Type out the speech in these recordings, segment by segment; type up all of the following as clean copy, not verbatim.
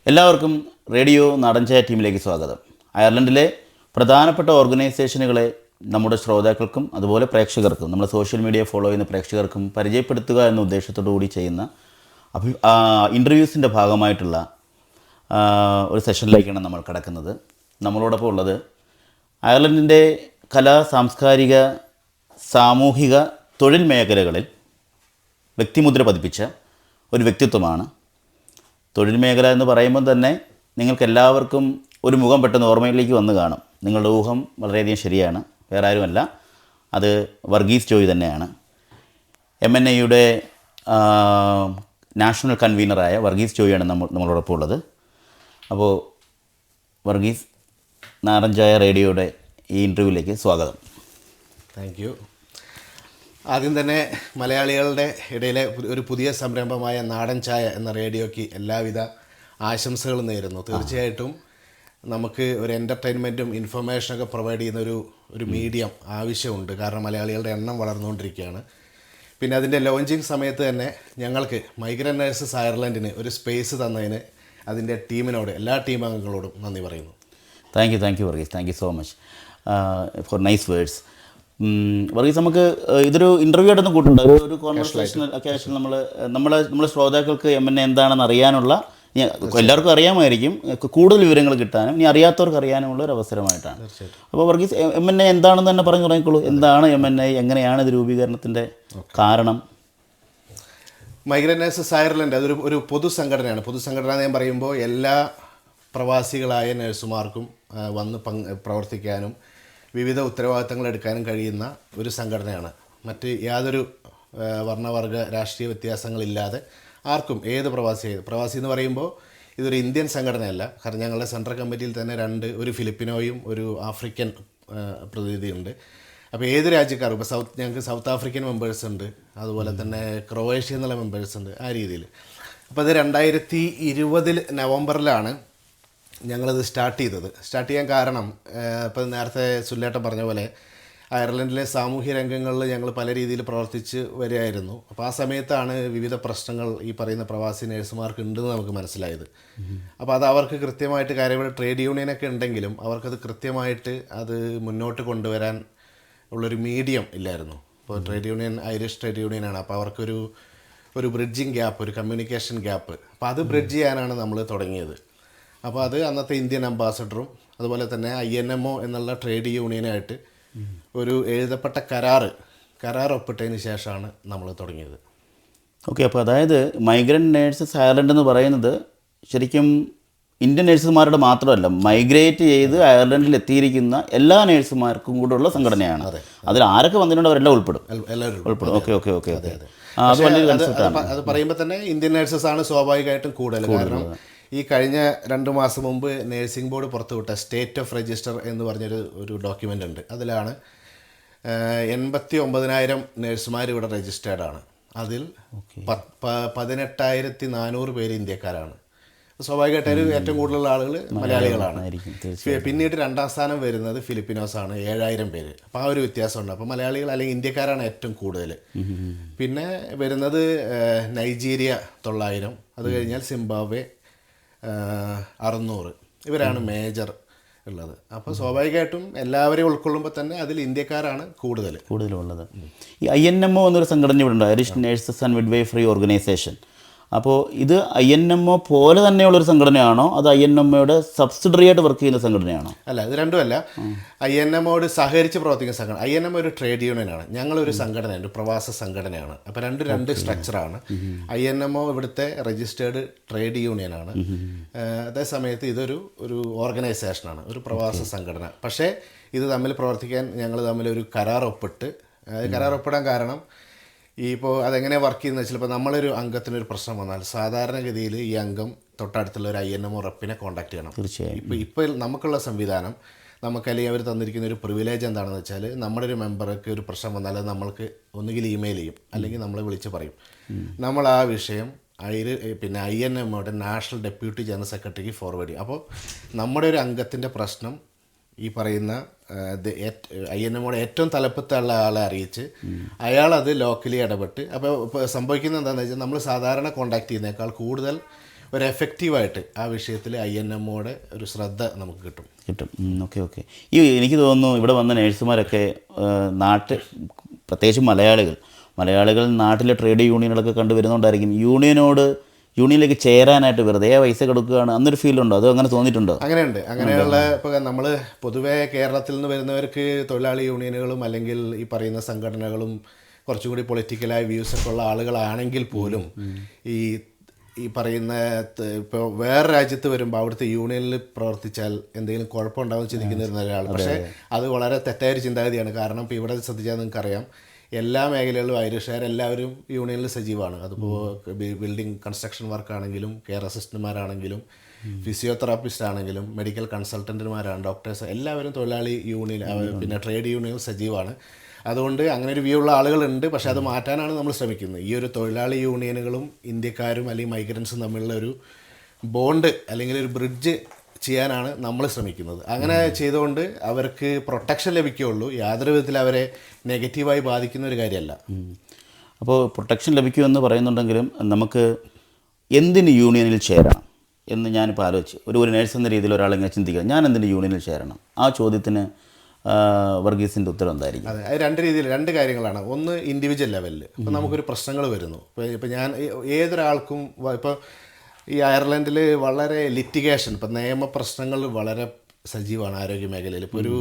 എല്ലാവർക്കും റേഡിയോ നാടൻചായ ടീമിലേക്ക് സ്വാഗതം. അയർലൻഡിലെ പ്രധാനപ്പെട്ട ഓർഗനൈസേഷനുകളെ നമ്മുടെ ശ്രോതാക്കൾക്കും അതുപോലെ പ്രേക്ഷകർക്കും, നമ്മുടെ സോഷ്യൽ മീഡിയ ഫോളോ ചെയ്യുന്ന പ്രേക്ഷകർക്കും പരിചയപ്പെടുത്തുക എന്ന ഉദ്ദേശത്തോടു കൂടി ചെയ്യുന്ന ഇൻ്റർവ്യൂസിൻ്റെ ഭാഗമായിട്ടുള്ള ഒരു സെഷനിലേക്കാണ് നമ്മൾ കടക്കുന്നത്. നമ്മളോടൊപ്പം ഉള്ളത് അയർലൻഡിൻ്റെ കലാ, സാംസ്കാരിക, സാമൂഹിക, തൊഴിൽ മേഖലകളിൽ വ്യക്തിമുദ്ര പതിപ്പിച്ച ഒരു വ്യക്തിത്വമാണ്. തൊഴിൽ മേഖല എന്ന് പറയുമ്പോൾ തന്നെ നിങ്ങൾക്കെല്ലാവർക്കും ഒരു മുഖം പെട്ടെന്ന് ഓർമ്മയിലേക്ക് വന്ന് കാണും. നിങ്ങളുടെ ഊഹം വളരെയധികം ശരിയാണ്. വേറെ ആരുമല്ല, അത് വർഗീസ് ജോയി തന്നെയാണ്. MNAയുടെ നാഷണൽ കൺവീനറായ വർഗീസ് ജോയിയാണ് നമ്മളോടൊപ്പം ഉള്ളത്. അപ്പോൾ വർഗീസ്, നാടൻചായ റേഡിയോയുടെ ഈ ഇൻ്റർവ്യൂവിലേക്ക് സ്വാഗതം. Thank you. ആദ്യം തന്നെ മലയാളികളുടെ ഇടയിലെ ഒരു പുതിയ സംരംഭമായ നാടൻ ചായ എന്ന റേഡിയോയ്ക്ക് എല്ലാവിധ ആശംസകളും നേരുന്നു. തീർച്ചയായിട്ടും നമുക്ക് ഒരു എൻ്റർടൈൻമെൻറ്റും ഇൻഫർമേഷനൊക്കെ പ്രൊവൈഡ് ചെയ്യുന്ന ഒരു മീഡിയം ആവശ്യമുണ്ട്. കാരണം മലയാളികളുടെ എണ്ണം വളർന്നുകൊണ്ടിരിക്കുകയാണ്. പിന്നെ അതിൻ്റെ ലോഞ്ചിങ് സമയത്ത് തന്നെ ഞങ്ങൾക്ക് മൈഗ്രൻ്റ് നഴ്സസ് അയർലൻഡിന് ഒരു സ്പേസ് തന്നതിന് അതിൻ്റെ ടീമിനോട്, എല്ലാ ടീം അംഗങ്ങളോടും നന്ദി പറയുന്നു. Thank you Varghese, thank you so much for nice words. Varghese, നമുക്ക് ഇതൊരു ഇൻ്റർവ്യൂ ആയിട്ടൊന്നും കൂട്ടുണ്ട്, ഒരു കോൺവെർസേഷണൽ ഒക്കേഷൻ. നമ്മളെ ശ്രോതാക്കൾക്ക് MNA എന്താണെന്ന് അറിയാനുള്ള, എല്ലാവർക്കും അറിയാമായിരിക്കും, കൂടുതൽ വിവരങ്ങൾ കിട്ടാനും ഇനി അറിയാത്തവർക്ക് അറിയാനുമുള്ള ഒരു അവസരമായിട്ടാണ്. അപ്പോൾ വർഗീസ്, MNA എന്താണെന്ന് തന്നെ പറഞ്ഞു തുടങ്ങിക്കോളൂ. എന്താണ് MNA, എങ്ങനെയാണ് ഇത് രൂപീകരണത്തിൻ്റെ കാരണം? മൈഗ്രൻ്റ് നഴ്സസ് അയർലൻഡ് അതൊരു പൊതുസംഘടനയാണ്. പൊതുസംഘടന എന്ന് ഞാൻ പറയുമ്പോൾ എല്ലാ പ്രവാസികളായ നഴ്സുമാർക്കും വന്ന് പ്രവർത്തിക്കാനും വിവിധ ഉത്തരവാദിത്തങ്ങൾ എടുക്കാനും കഴിയുന്ന ഒരു സംഘടനയാണ്. മറ്റ് യാതൊരു വർണ്ണവർഗ രാഷ്ട്രീയ വ്യത്യാസങ്ങളില്ലാതെ ആർക്കും, ഏത് പ്രവാസി എന്ന് പറയുമ്പോൾ ഇതൊരു ഇന്ത്യൻ സംഘടനയല്ല. കാരണം ഞങ്ങളുടെ സെൻട്രൽ കമ്മിറ്റിയിൽ തന്നെ ഒരു ഫിലിപ്പിനോയും ഒരു ആഫ്രിക്കൻ പ്രതിനിധിയുണ്ട്. അപ്പോൾ ഏത് രാജ്യക്കാരും, ഇപ്പോൾ ഞങ്ങൾക്ക് സൗത്ത് ആഫ്രിക്കൻ മെമ്പേഴ്സ് ഉണ്ട്, അതുപോലെ തന്നെ ക്രൊയേഷ്യ എന്നുള്ള മെമ്പേഴ്സ് ഉണ്ട്, ആ രീതിയിൽ. അപ്പോൾ അത് 2020 നവംബറിലാണ് ഞങ്ങളത് സ്റ്റാർട്ട് ചെയ്യാൻ കാരണം, ഇപ്പോൾ നേരത്തെ സുല്ലേട്ടൻ പറഞ്ഞ പോലെ അയർലൻഡിലെ സാമൂഹ്യ രംഗങ്ങളിൽ ഞങ്ങൾ പല രീതിയിൽ പ്രവർത്തിച്ച് വരികയായിരുന്നു. അപ്പോൾ ആ സമയത്താണ് വിവിധ പ്രശ്നങ്ങൾ ഈ പറയുന്ന പ്രവാസി നഴ്സുമാർക്ക് ഉണ്ടെന്ന് നമുക്ക് മനസ്സിലായത്. അപ്പോൾ അത് അവർക്ക് കൃത്യമായിട്ട് കാര്യങ്ങൾ, ട്രേഡ് യൂണിയനൊക്കെ ഉണ്ടെങ്കിലും അവർക്കത് കൃത്യമായിട്ട് അത് മുന്നോട്ട് കൊണ്ടുവരാൻ ഉള്ളൊരു മീഡിയം ഇല്ലായിരുന്നു. ഇപ്പോൾ ട്രേഡ് യൂണിയൻ ഐറിഷ് ട്രേഡ് യൂണിയനാണ്. അപ്പോൾ അവർക്കൊരു ബ്രിഡ്ജിങ് ഗ്യാപ്പ്, ഒരു കമ്മ്യൂണിക്കേഷൻ ഗ്യാപ്പ്, അപ്പോൾ അത് ബ്രിഡ്ജ് ചെയ്യാനാണ് നമ്മൾ തുടങ്ങിയത്. അപ്പോൾ അത് അന്നത്തെ ഇന്ത്യൻ അംബാസഡറും അതുപോലെ തന്നെ INMO എന്നുള്ള ട്രേഡ് യൂണിയനായിട്ട് ഒരു എഴുതപ്പെട്ട കരാർ ഒപ്പിട്ടതിന് ശേഷമാണ് നമ്മൾ തുടങ്ങിയത്. ഓക്കെ, അപ്പോൾ അതായത് മൈഗ്രൻ്റ് നേഴ്സസ് അയർലൻഡ് എന്ന് പറയുന്നത് ശരിക്കും ഇന്ത്യൻ നേഴ്സുമാരുടെ മാത്രമല്ല, മൈഗ്രേറ്റ് ചെയ്ത് അയർലൻഡിൽ എത്തിയിരിക്കുന്ന എല്ലാ നേഴ്സുമാർക്കും കൂടെ ഉള്ള സംഘടനയാണ്. അതിൽ ആരൊക്കെ വന്നിട്ടുണ്ട് അവരെല്ലാം ഉൾപ്പെടും. ഓക്കെ. അത് പറയുമ്പോൾ തന്നെ ഇന്ത്യൻ നേഴ്സസ് ആണ് സ്വാഭാവികമായിട്ടും കൂടുതൽ. കാരണം ഈ കഴിഞ്ഞ 2 മാസം മുമ്പ് നേഴ്സിംഗ് ബോർഡ് പുറത്തുവിട്ട സ്റ്റേറ്റ് ഓഫ് രജിസ്റ്റർ എന്ന് പറഞ്ഞൊരു ഡോക്യുമെൻ്റ് ഉണ്ട്. അതിലാണ് 89,000 നേഴ്സുമാർ ഇവിടെ രജിസ്റ്റേർഡാണ്. അതിൽ 18,400 പേര് ഇന്ത്യക്കാരാണ്. സ്വാഭാവികമായിട്ടും ഏറ്റവും കൂടുതലുള്ള ആളുകൾ മലയാളികളാണ്. പിന്നീട് 2ാം സ്ഥാനം വരുന്നത് ഫിലിപ്പിനോസാണ്, 7,000 പേര്. അപ്പോൾ ആ ഒരു വ്യത്യാസമുണ്ട്. അപ്പോൾ മലയാളികൾ അല്ലെങ്കിൽ ഇന്ത്യക്കാരാണ് ഏറ്റവും കൂടുതൽ. പിന്നെ വരുന്നത് നൈജീരിയ 900, അത് കഴിഞ്ഞാൽ സിംബാബ്വെ 600. ഇവരാണ് മേജർ ഉള്ളത്. അപ്പോൾ സ്വാഭാവികമായിട്ടും എല്ലാവരെയും ഉൾക്കൊള്ളുമ്പോൾ തന്നെ അതിൽ ഇന്ത്യക്കാരാണ് കൂടുതലുള്ളത്. ഈ INMO എന്നൊരു സംഘടന ഇവിടെ ഉണ്ട്, Irish nurses and midwifery organisation. അപ്പോൾ ഇത് INMO പോലെ തന്നെയുള്ളൊരു സംഘടനയാണോ, അത് INMOയുടെ സബ്സിഡറി ആയിട്ട് വർക്ക് ചെയ്യുന്ന സംഘടനയാണോ? അല്ല, ഇത് രണ്ടുമല്ല. INMOയോട് സഹകരിച്ച് പ്രവർത്തിക്കുന്ന സംഘടന. INMO ഒരു ട്രേഡ് യൂണിയനാണ്, ഞങ്ങളൊരു സംഘടനയാണ്, ഒരു പ്രവാസ സംഘടനയാണ്. അപ്പോൾ രണ്ട് സ്ട്രക്ചറാണ്. INMO ഇവിടുത്തെ രജിസ്റ്റേർഡ് ട്രേഡ് യൂണിയനാണ്, അതേസമയത്ത് ഒരു ഓർഗനൈസേഷനാണ്, ഒരു പ്രവാസ സംഘടന. പക്ഷേ ഇത് തമ്മിൽ പ്രവർത്തിക്കാൻ ഞങ്ങൾ തമ്മിലൊരു കരാർ ഒപ്പിടാൻ കാരണം, ഇപ്പോൾ അതെങ്ങനെ വർക്ക് ചെയ്യുന്നത് വെച്ചാൽ, ഇപ്പോൾ നമ്മളൊരു അംഗത്തിനൊരു പ്രശ്നം വന്നാൽ സാധാരണഗതിയിൽ ഈ അംഗം തൊട്ടടുത്തുള്ള ഒരു INMO റെപ്പിനെ കോൺടാക്ട് ചെയ്യണം. തീർച്ചയായും. ഇപ്പോൾ നമുക്കുള്ള സംവിധാനം, നമുക്കല്ലെങ്കിൽ അവർ തന്നിരിക്കുന്ന ഒരു പ്രിവിലേജ് എന്താണെന്ന് വെച്ചാൽ, നമ്മുടെ ഒരു മെമ്പർക്ക് ഒരു പ്രശ്നം വന്നാൽ നമ്മൾക്ക് ഒന്നുകിൽ ഇമെയിൽ ചെയ്യും, അല്ലെങ്കിൽ നമ്മളെ വിളിച്ച് പറയും. നമ്മൾ ആ വിഷയം പിന്നെ INMOയുടെ നാഷണൽ ഡെപ്യൂട്ടി ജനറൽ സെക്രട്ടറിക്ക് ഫോർവേഡ് ചെയ്യും. അപ്പോൾ നമ്മുടെ ഒരു അംഗത്തിൻ്റെ പ്രശ്നം ഈ പറയുന്ന INMOയുടെ ഏറ്റവും തലപ്പത്തുള്ള ആളെ അറിയിച്ച് അയാളത് ലോക്കലി ഇടപെട്ട്, അപ്പോൾ സംഭവിക്കുന്നത് എന്താണെന്ന് വെച്ചാൽ, നമ്മൾ സാധാരണ കോൺടാക്ട് ചെയ്യുന്നതിനേക്കാൾ കൂടുതൽ ഒരു എഫക്റ്റീവായിട്ട് ആ വിഷയത്തിൽ INMOയുടെ ഒരു ശ്രദ്ധ നമുക്ക് കിട്ടും. Okay okay. എനിക്ക് തോന്നുന്നു ഇവിടെ വന്ന നേഴ്സുമാരൊക്കെ പ്രത്യേകിച്ചും മലയാളികൾ നാട്ടിലെ ട്രേഡ് യൂണിയനുകളൊക്കെ കണ്ടുവരുന്നുണ്ടായിരിക്കും. യൂണിയനിലേക്ക് ചേരാനായിട്ട് വെറുതെ പൈസ കൊടുക്കുകയാണ്, അന്നൊരു ഫീലുണ്ടോ? അതോ അങ്ങനെ തോന്നിയിട്ടുണ്ടോ? അങ്ങനെയുണ്ട്. അങ്ങനെയുള്ള ഇപ്പോൾ നമ്മൾ പൊതുവേ കേരളത്തിൽ നിന്ന് വരുന്നവർക്ക് തൊഴിലാളി യൂണിയനുകളും അല്ലെങ്കിൽ ഈ പറയുന്ന സംഘടനകളും കുറച്ചും കൂടി പൊളിറ്റിക്കലായ വ്യൂസൊക്കെ ഉള്ള ആളുകളാണെങ്കിൽ പോലും ഈ പറയുന്ന ഇപ്പോൾ വേറെ രാജ്യത്ത് വരുമ്പോൾ അവിടുത്തെ യൂണിയനിൽ പ്രവർത്തിച്ചാൽ എന്തെങ്കിലും കുഴപ്പമുണ്ടാവും ചിന്തിക്കുന്ന ഒരാൾ. പക്ഷേ അത് വളരെ തെറ്റായൊരു ചിന്താഗതിയാണ്. കാരണം ഇപ്പോൾ ഇവിടെ ശ്രദ്ധിച്ചാൽ നിങ്ങൾക്കറിയാം, എല്ലാ മേഖലകളിലും ഐറിഷുകാരെല്ലാവരും യൂണിയനിൽ സജീവമാണ്. അതിപ്പോൾ ബിൽഡിംഗ് കൺസ്ട്രക്ഷൻ വർക്കാണെങ്കിലും, കെയർ അസിസ്റ്റന്റുമാരാണെങ്കിലും, ഫിസിയോതെറാപ്പിസ്റ്റ് ആണെങ്കിലും, മെഡിക്കൽ കൺസൾട്ടൻറ്റുമാരാണ്, ഡോക്ടേഴ്സ്, എല്ലാവരും തൊഴിലാളി യൂണിയൻ പിന്നെ ട്രേഡ് യൂണിയൻ സജീവമാണ്. അതുകൊണ്ട് അങ്ങനെ ഒരു വ്യൂ ഉള്ള ആളുകളുണ്ട്. പക്ഷേ അത് മാറ്റാനാണ് നമ്മൾ ശ്രമിക്കുന്നത്. ഈ ഒരു തൊഴിലാളി യൂണിയനുകളും ഇന്ത്യക്കാരും അല്ലെങ്കിൽ മൈഗ്രൻസും തമ്മിലുള്ള ഒരു ബോണ്ട് അല്ലെങ്കിൽ ഒരു ബ്രിഡ്ജ് ചെയ്യാനാണ് നമ്മൾ ശ്രമിക്കുന്നത്. അങ്ങനെ ചെയ്തുകൊണ്ട് അവർക്ക് പ്രൊട്ടക്ഷൻ ലഭിക്കുകയുള്ളൂ, യാതൊരു വിധത്തിൽ അവരെ നെഗറ്റീവായി ബാധിക്കുന്ന ഒരു കാര്യമല്ല. അപ്പോൾ പ്രൊട്ടക്ഷൻ ലഭിക്കുമെന്ന് പറയുന്നുണ്ടെങ്കിലും നമുക്ക് എന്തിന് യൂണിയനിൽ ചേരണം എന്ന് ഞാനിപ്പോൾ ആലോചിച്ച് ഒരു നേഴ്സ് എന്ന രീതിയിൽ ഒരാളിങ്ങനെ ചിന്തിക്കുക, ഞാൻ എന്തിന് യൂണിയനിൽ ചേരണം? ആ ചോദ്യത്തിന് വർഗീസിൻ്റെ ഉത്തരം എന്തായിരിക്കും? അതെ, അത് രണ്ട് കാര്യങ്ങളാണ്. ഒന്ന് ഇൻഡിവിജ്വൽ ലെവലിൽ ഇപ്പോൾ നമുക്കൊരു പ്രശ്നങ്ങൾ വരുന്നു. ഇപ്പോൾ ഞാൻ ഏതൊരാൾക്കും ഇപ്പോൾ ഈ അയർലൻഡിൽ വളരെ ലിറ്റിഗേഷൻ, ഇപ്പം നിയമപ്രശ്നങ്ങൾ വളരെ സജീവമാണ് ആരോഗ്യ മേഖലയിൽ. ഇപ്പോൾ ഒരു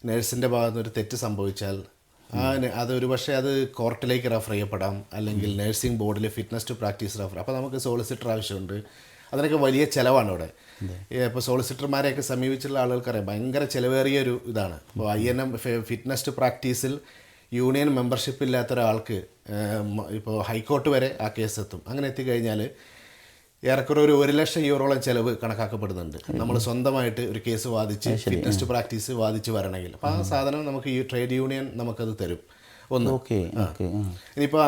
നഴ്സിൻ്റെ ഭാഗത്ത് നിന്ന് ഒരു തെറ്റ് സംഭവിച്ചാൽ അതൊരു പക്ഷേ അത് കോർട്ടിലേക്ക് റെഫർ ചെയ്യപ്പെടാം, അല്ലെങ്കിൽ നഴ്സിംഗ് ബോർഡിൽ ഫിറ്റ്നസ് ടു പ്രാക്ടീസ് റെഫർ. അപ്പോൾ നമുക്ക് സോളിസിറ്റർ ആവശ്യമുണ്ട്. അതിനൊക്കെ വലിയ ചിലവാണ് ഇവിടെ. ഇപ്പോൾ സോളിസിറ്റർമാരെയൊക്കെ സമീപിച്ചുള്ള ആളുകൾക്കറിയാം ഭയങ്കര ചിലവേറിയൊരു ഇതാണ്. ഇപ്പോൾ INM ഫിറ്റ്നസ് ടു പ്രാക്ടീസിൽ യൂണിയൻ മെമ്പർഷിപ്പ് ഇല്ലാത്ത ഒരാൾക്ക് ഇപ്പോൾ ഹൈക്കോർട്ട് വരെ ആ കേസ് എത്തും. അങ്ങനെ എത്തിക്കഴിഞ്ഞാൽ ഏറെക്കുറെ ഒരു 1 ലക്ഷം യൂറോളം ചിലവ് കണക്കാക്കപ്പെടുന്നുണ്ട് നമ്മൾ സ്വന്തമായിട്ട് ഒരു കേസ് വാദിച്ച് ഫിറ്റ്നസ് ടു പ്രാക്ടീസ് വാദിച്ച് വരണമെങ്കിൽ. അപ്പോൾ ആ സാധനം നമുക്ക് ഈ ട്രേഡ് യൂണിയൻ നമുക്കത് തരും. ഒന്ന് ഇനിയിപ്പോൾ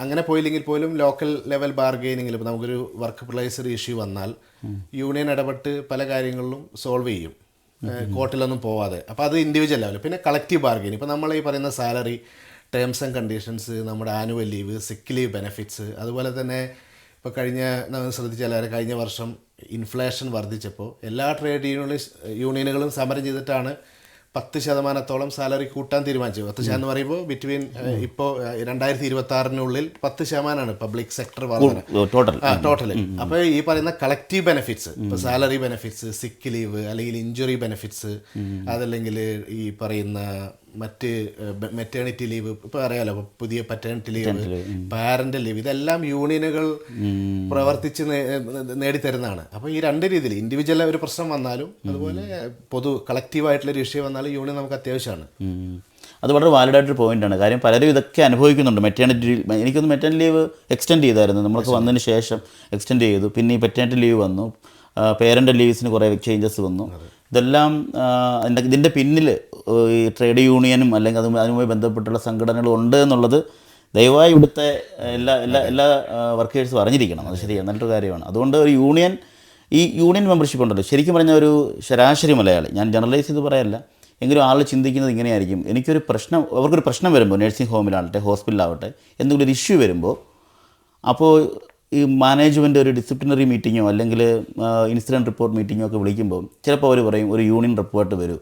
അങ്ങനെ പോയില്ലെങ്കിൽ പോലും ലോക്കൽ ലെവൽ ബാർഗെയിനിങ്ങിൽ ഇപ്പോൾ നമുക്കൊരു വർക്ക് പ്ലേസ് ഇഷ്യൂ വന്നാൽ യൂണിയൻ ഇടപെട്ട് പല കാര്യങ്ങളിലും സോൾവ് ചെയ്യും, കോർട്ടിലൊന്നും പോവാതെ. അപ്പോൾ അത് ഇൻഡിവിജ്വൽ ലെവൽ. പിന്നെ കളക്റ്റീവ് ബാർഗെയിൻ, ഇപ്പോൾ നമ്മൾ ഈ പറയുന്ന സാലറി, ടേംസ് ആൻഡ് കണ്ടീഷൻസ്, നമ്മുടെ ആനുവൽ ലീവ്, സിക്ക് ലീവ് ബെനിഫിറ്റ്സ്, അതുപോലെ തന്നെ ഇപ്പോൾ ശ്രദ്ധിച്ചാൽ കഴിഞ്ഞ വർഷം ഇൻഫ്ലേഷൻ വർദ്ധിച്ചപ്പോൾ എല്ലാ ട്രേഡ് യൂണിയനുകളും സമരം ചെയ്തിട്ടാണ് 10% സാലറി കൂട്ടാൻ തീരുമാനിച്ചു. 10% എന്ന് പറയുമ്പോൾ ബിറ്റ്വീൻ ഇപ്പോൾ 2026 10% പബ്ലിക് സെക്ടർ വർധന ടോട്ടൽ. അപ്പോൾ ഈ പറയുന്ന കളക്റ്റീവ് ബെനിഫിറ്റ്സ്, ഇപ്പോൾ സാലറി ബെനിഫിറ്റ്സ്, സിക്ക് ലീവ് അല്ലെങ്കിൽ ഇഞ്ചുറി ബെനിഫിറ്റ്സ്, അതല്ലെങ്കിൽ ഈ പറയുന്ന മറ്റ് മെറ്റേണിറ്റി ലീവ്, ഇപ്പോൾ അറിയാലോ പുതിയ പറ്റേണിറ്റി ലീവ്, പാരൻ്റൽ ലീവ്, ഇതെല്ലാം യൂണിയനുകൾ പ്രവർത്തിച്ച് നേടിത്തരുന്നതാണ്. അപ്പോൾ ഈ രണ്ട് രീതിയിൽ ഇൻഡിവിജ്വൽ ഒരു പ്രശ്നം വന്നാലും അതുപോലെ കളക്റ്റീവായിട്ടുള്ളൊരു ഇഷ്യൂ വന്നാലും യൂണിയൻ നമുക്ക് അത്യാവശ്യമാണ്. അത് വളരെ വാലിഡായിട്ടൊരു പോയിൻ്റാണ്. കാര്യം പലരും ഇതൊക്കെ അനുഭവിക്കുന്നുണ്ട്. എനിക്കൊന്ന് മെറ്റേണിറ്റി ലീവ് എക്സ്റ്റെൻഡ് ചെയ്തായിരുന്നു, നമ്മൾക്ക് വന്നതിന് ശേഷം എക്സ്റ്റെൻഡ് ചെയ്തു. പിന്നെ ഈ പെറ്റേണിറ്റി ലീവ് വന്നു, പേരൻ്റൽ ലീവ്സിന് കുറേ ചേഞ്ചസ് വന്നു. ഇതെല്ലാം ഇതിൻ്റെ പിന്നിൽ ഈ ട്രേഡ് യൂണിയനും അല്ലെങ്കിൽ അതുമായി ബന്ധപ്പെട്ടുള്ള സംഘടനകളും ഉണ്ട് എന്നുള്ളത് ദയവായി ഇവിടുത്തെ എല്ലാ വർക്കേഴ്സും അറിഞ്ഞിരിക്കണം. അത് ശരിയാണ്, നല്ലൊരു കാര്യമാണ്. അതുകൊണ്ട് ഒരു യൂണിയൻ മെമ്പർഷിപ്പ് ഉണ്ടല്ലോ, ശരിക്കും പറഞ്ഞാൽ ഒരു ശരാശരി മലയാളി, ഞാൻ ജനറലൈസ് ചെയ്ത് പറയല്ല, എങ്കിലും ആൾ ചിന്തിക്കുന്നത് ഇങ്ങനെയായിരിക്കും. അവർക്കൊരു പ്രശ്നം വരുമ്പോൾ, നഴ്സിംഗ് ഹോമിലാവട്ടെ ഹോസ്പിറ്റലാവട്ടെ, എന്തെങ്കിലും ഒരു ഇഷ്യൂ വരുമ്പോൾ, അപ്പോൾ ഈ മാനേജ്മെൻറ്റ് ഒരു ഡിസിപ്ലിനറി മീറ്റിങ്ങോ അല്ലെങ്കിൽ ഇൻസിഡൻറ്റ് റിപ്പോർട്ട് മീറ്റിങ്ങോ ഒക്കെ വിളിക്കുമ്പോൾ ചിലപ്പോൾ അവർ പറയും ഒരു യൂണിയൻ റിപ്പോർട്ട് വരൂ.